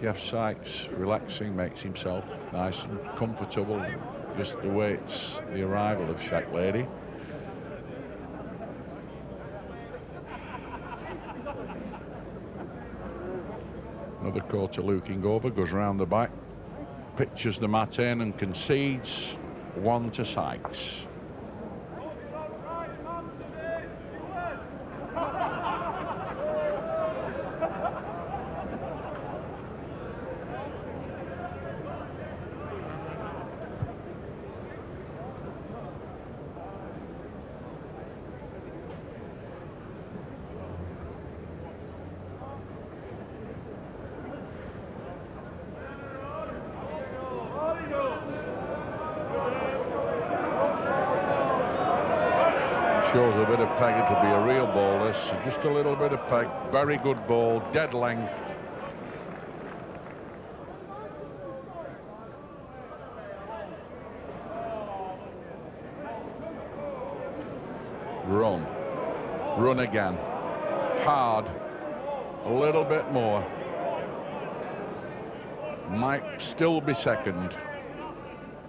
Jeff Sykes relaxing, makes himself nice and comfortable, just awaits the arrival of Shacklady. Another quarter looking over, goes round the back, pitches the mat in and concedes 1 to Sykes. Shows a bit of peg, it'll be a real ball this, just a little bit of peg, very good ball, dead length. Run again, hard, a little bit more, might still be second,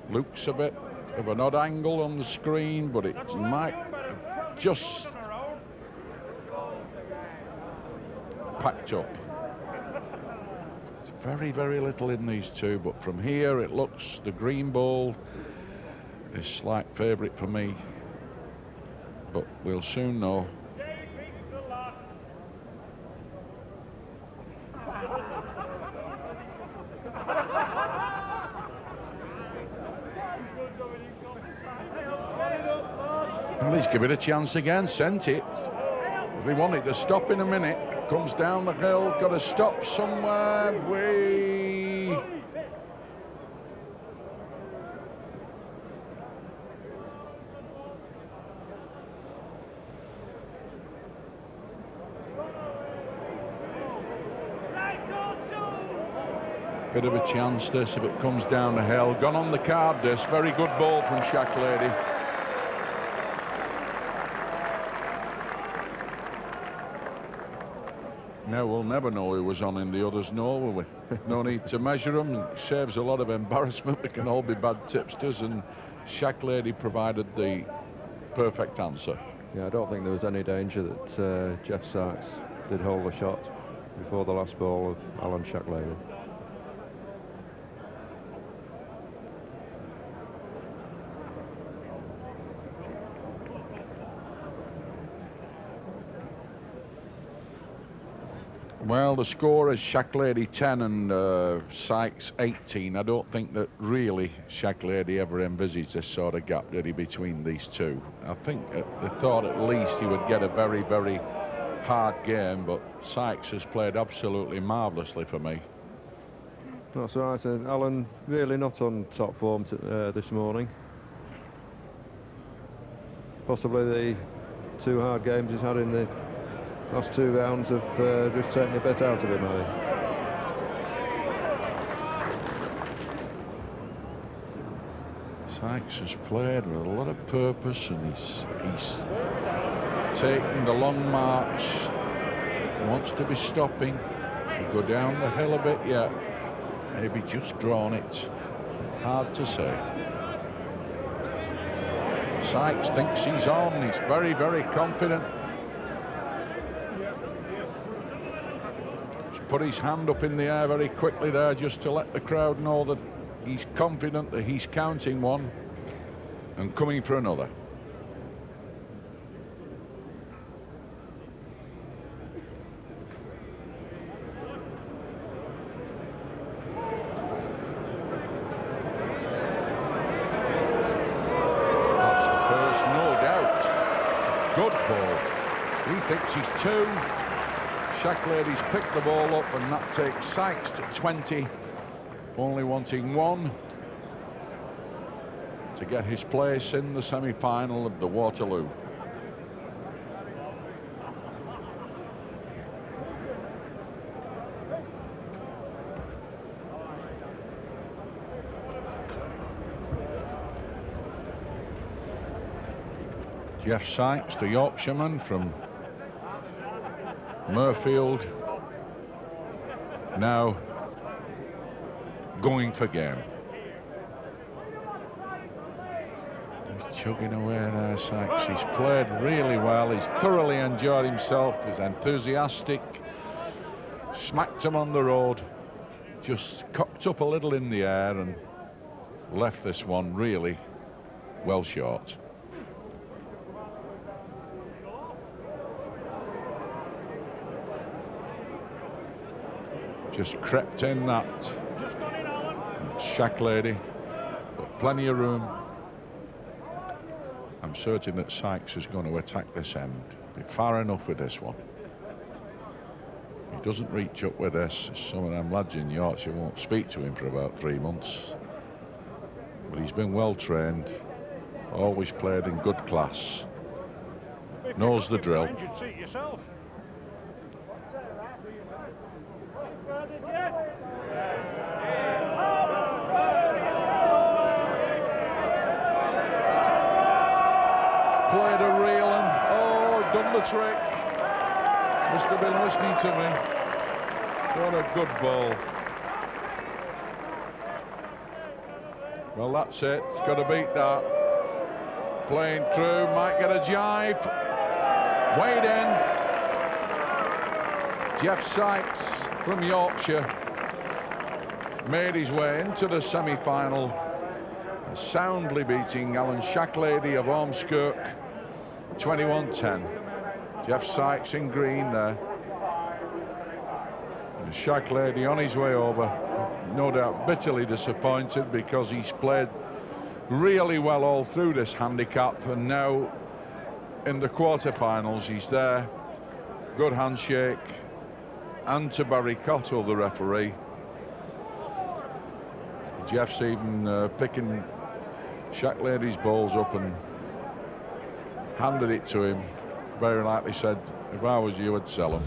looks a bit of an odd angle on the screen, but it might just packed up. It's very, very little in these two, but from here it looks the green ball is slight favourite for me, but we'll soon know. Well, he's given it a chance again, sent it. They want it to stop in a minute. Comes down the hill, got to stop somewhere. Way. Bit of a chance this if it comes down the hill. Gone on the card this. Very good ball from Shacklady. Now we'll never know who was on in the others, no, will we? No need to measure them. It saves a lot of embarrassment. We can all be bad tipsters, and Shacklady provided the perfect answer. Yeah, I don't think there was any danger that Jeff Sykes did hold the shot before the last ball of Alan Shacklady. Well, the score is Shacklady 10 and Sykes 18. I don't think that really Shacklady ever envisaged this sort of gap, did he, between these two? I think they thought at least he would get a very, very hard game, but Sykes has played absolutely marvellously for me. That's right, and Alan really not on top form this morning. Possibly the 2 hard games he's had in the last 2 rounds have just taken a bit out of him, maybe. Sykes has played with a lot of purpose, and he's taking the long march. He wants to be stopping. He'll go down the hill a bit yet. Maybe just drawn it. Hard to say. Sykes thinks he's on. He's very, very confident. Put his hand up in the air very quickly there just to let the crowd know that he's confident that he's counting one and coming for another. That's the first, no doubt. Good ball. He thinks he's 2. Shacklady's picked the ball up, and that takes Sykes to 20, only wanting 1 to get his place in the semi-final of the Waterloo. Jeff Sykes, the Yorkshireman from Murfield, now going for game. He's chugging away there, Sykes. He's played really well. He's thoroughly enjoyed himself. He's enthusiastic. Smacked him on the road. Just cocked up a little in the air and left this one really well short. Just crept in that Shacklady, but plenty of room. I'm certain that Sykes is going to attack this end. Be far enough with this one. He doesn't reach up with this. Some of them lads in Yorkshire won't speak to him for about 3 months. But he's been well trained, always played in good class, knows the drill. Played a reel and, oh, done the trick. Must have been listening to me. What a good ball. Well, that's it. It's got to beat that. Playing through, might get a jibe. Wade in. Jeff Sykes from Yorkshire made his way into the semi-final, soundly beating Alan Shacklady of Ormskirk 21-10. Jeff Sykes in green there. And Shacklady on his way over, no doubt bitterly disappointed because he's played really well all through this handicap, and now in the quarterfinals he's there. Good handshake, and to Barry Cottle, the referee. Jeff's even picking Shacklady's balls up and handed it to him. Very likely said, if I was you, I'd sell them.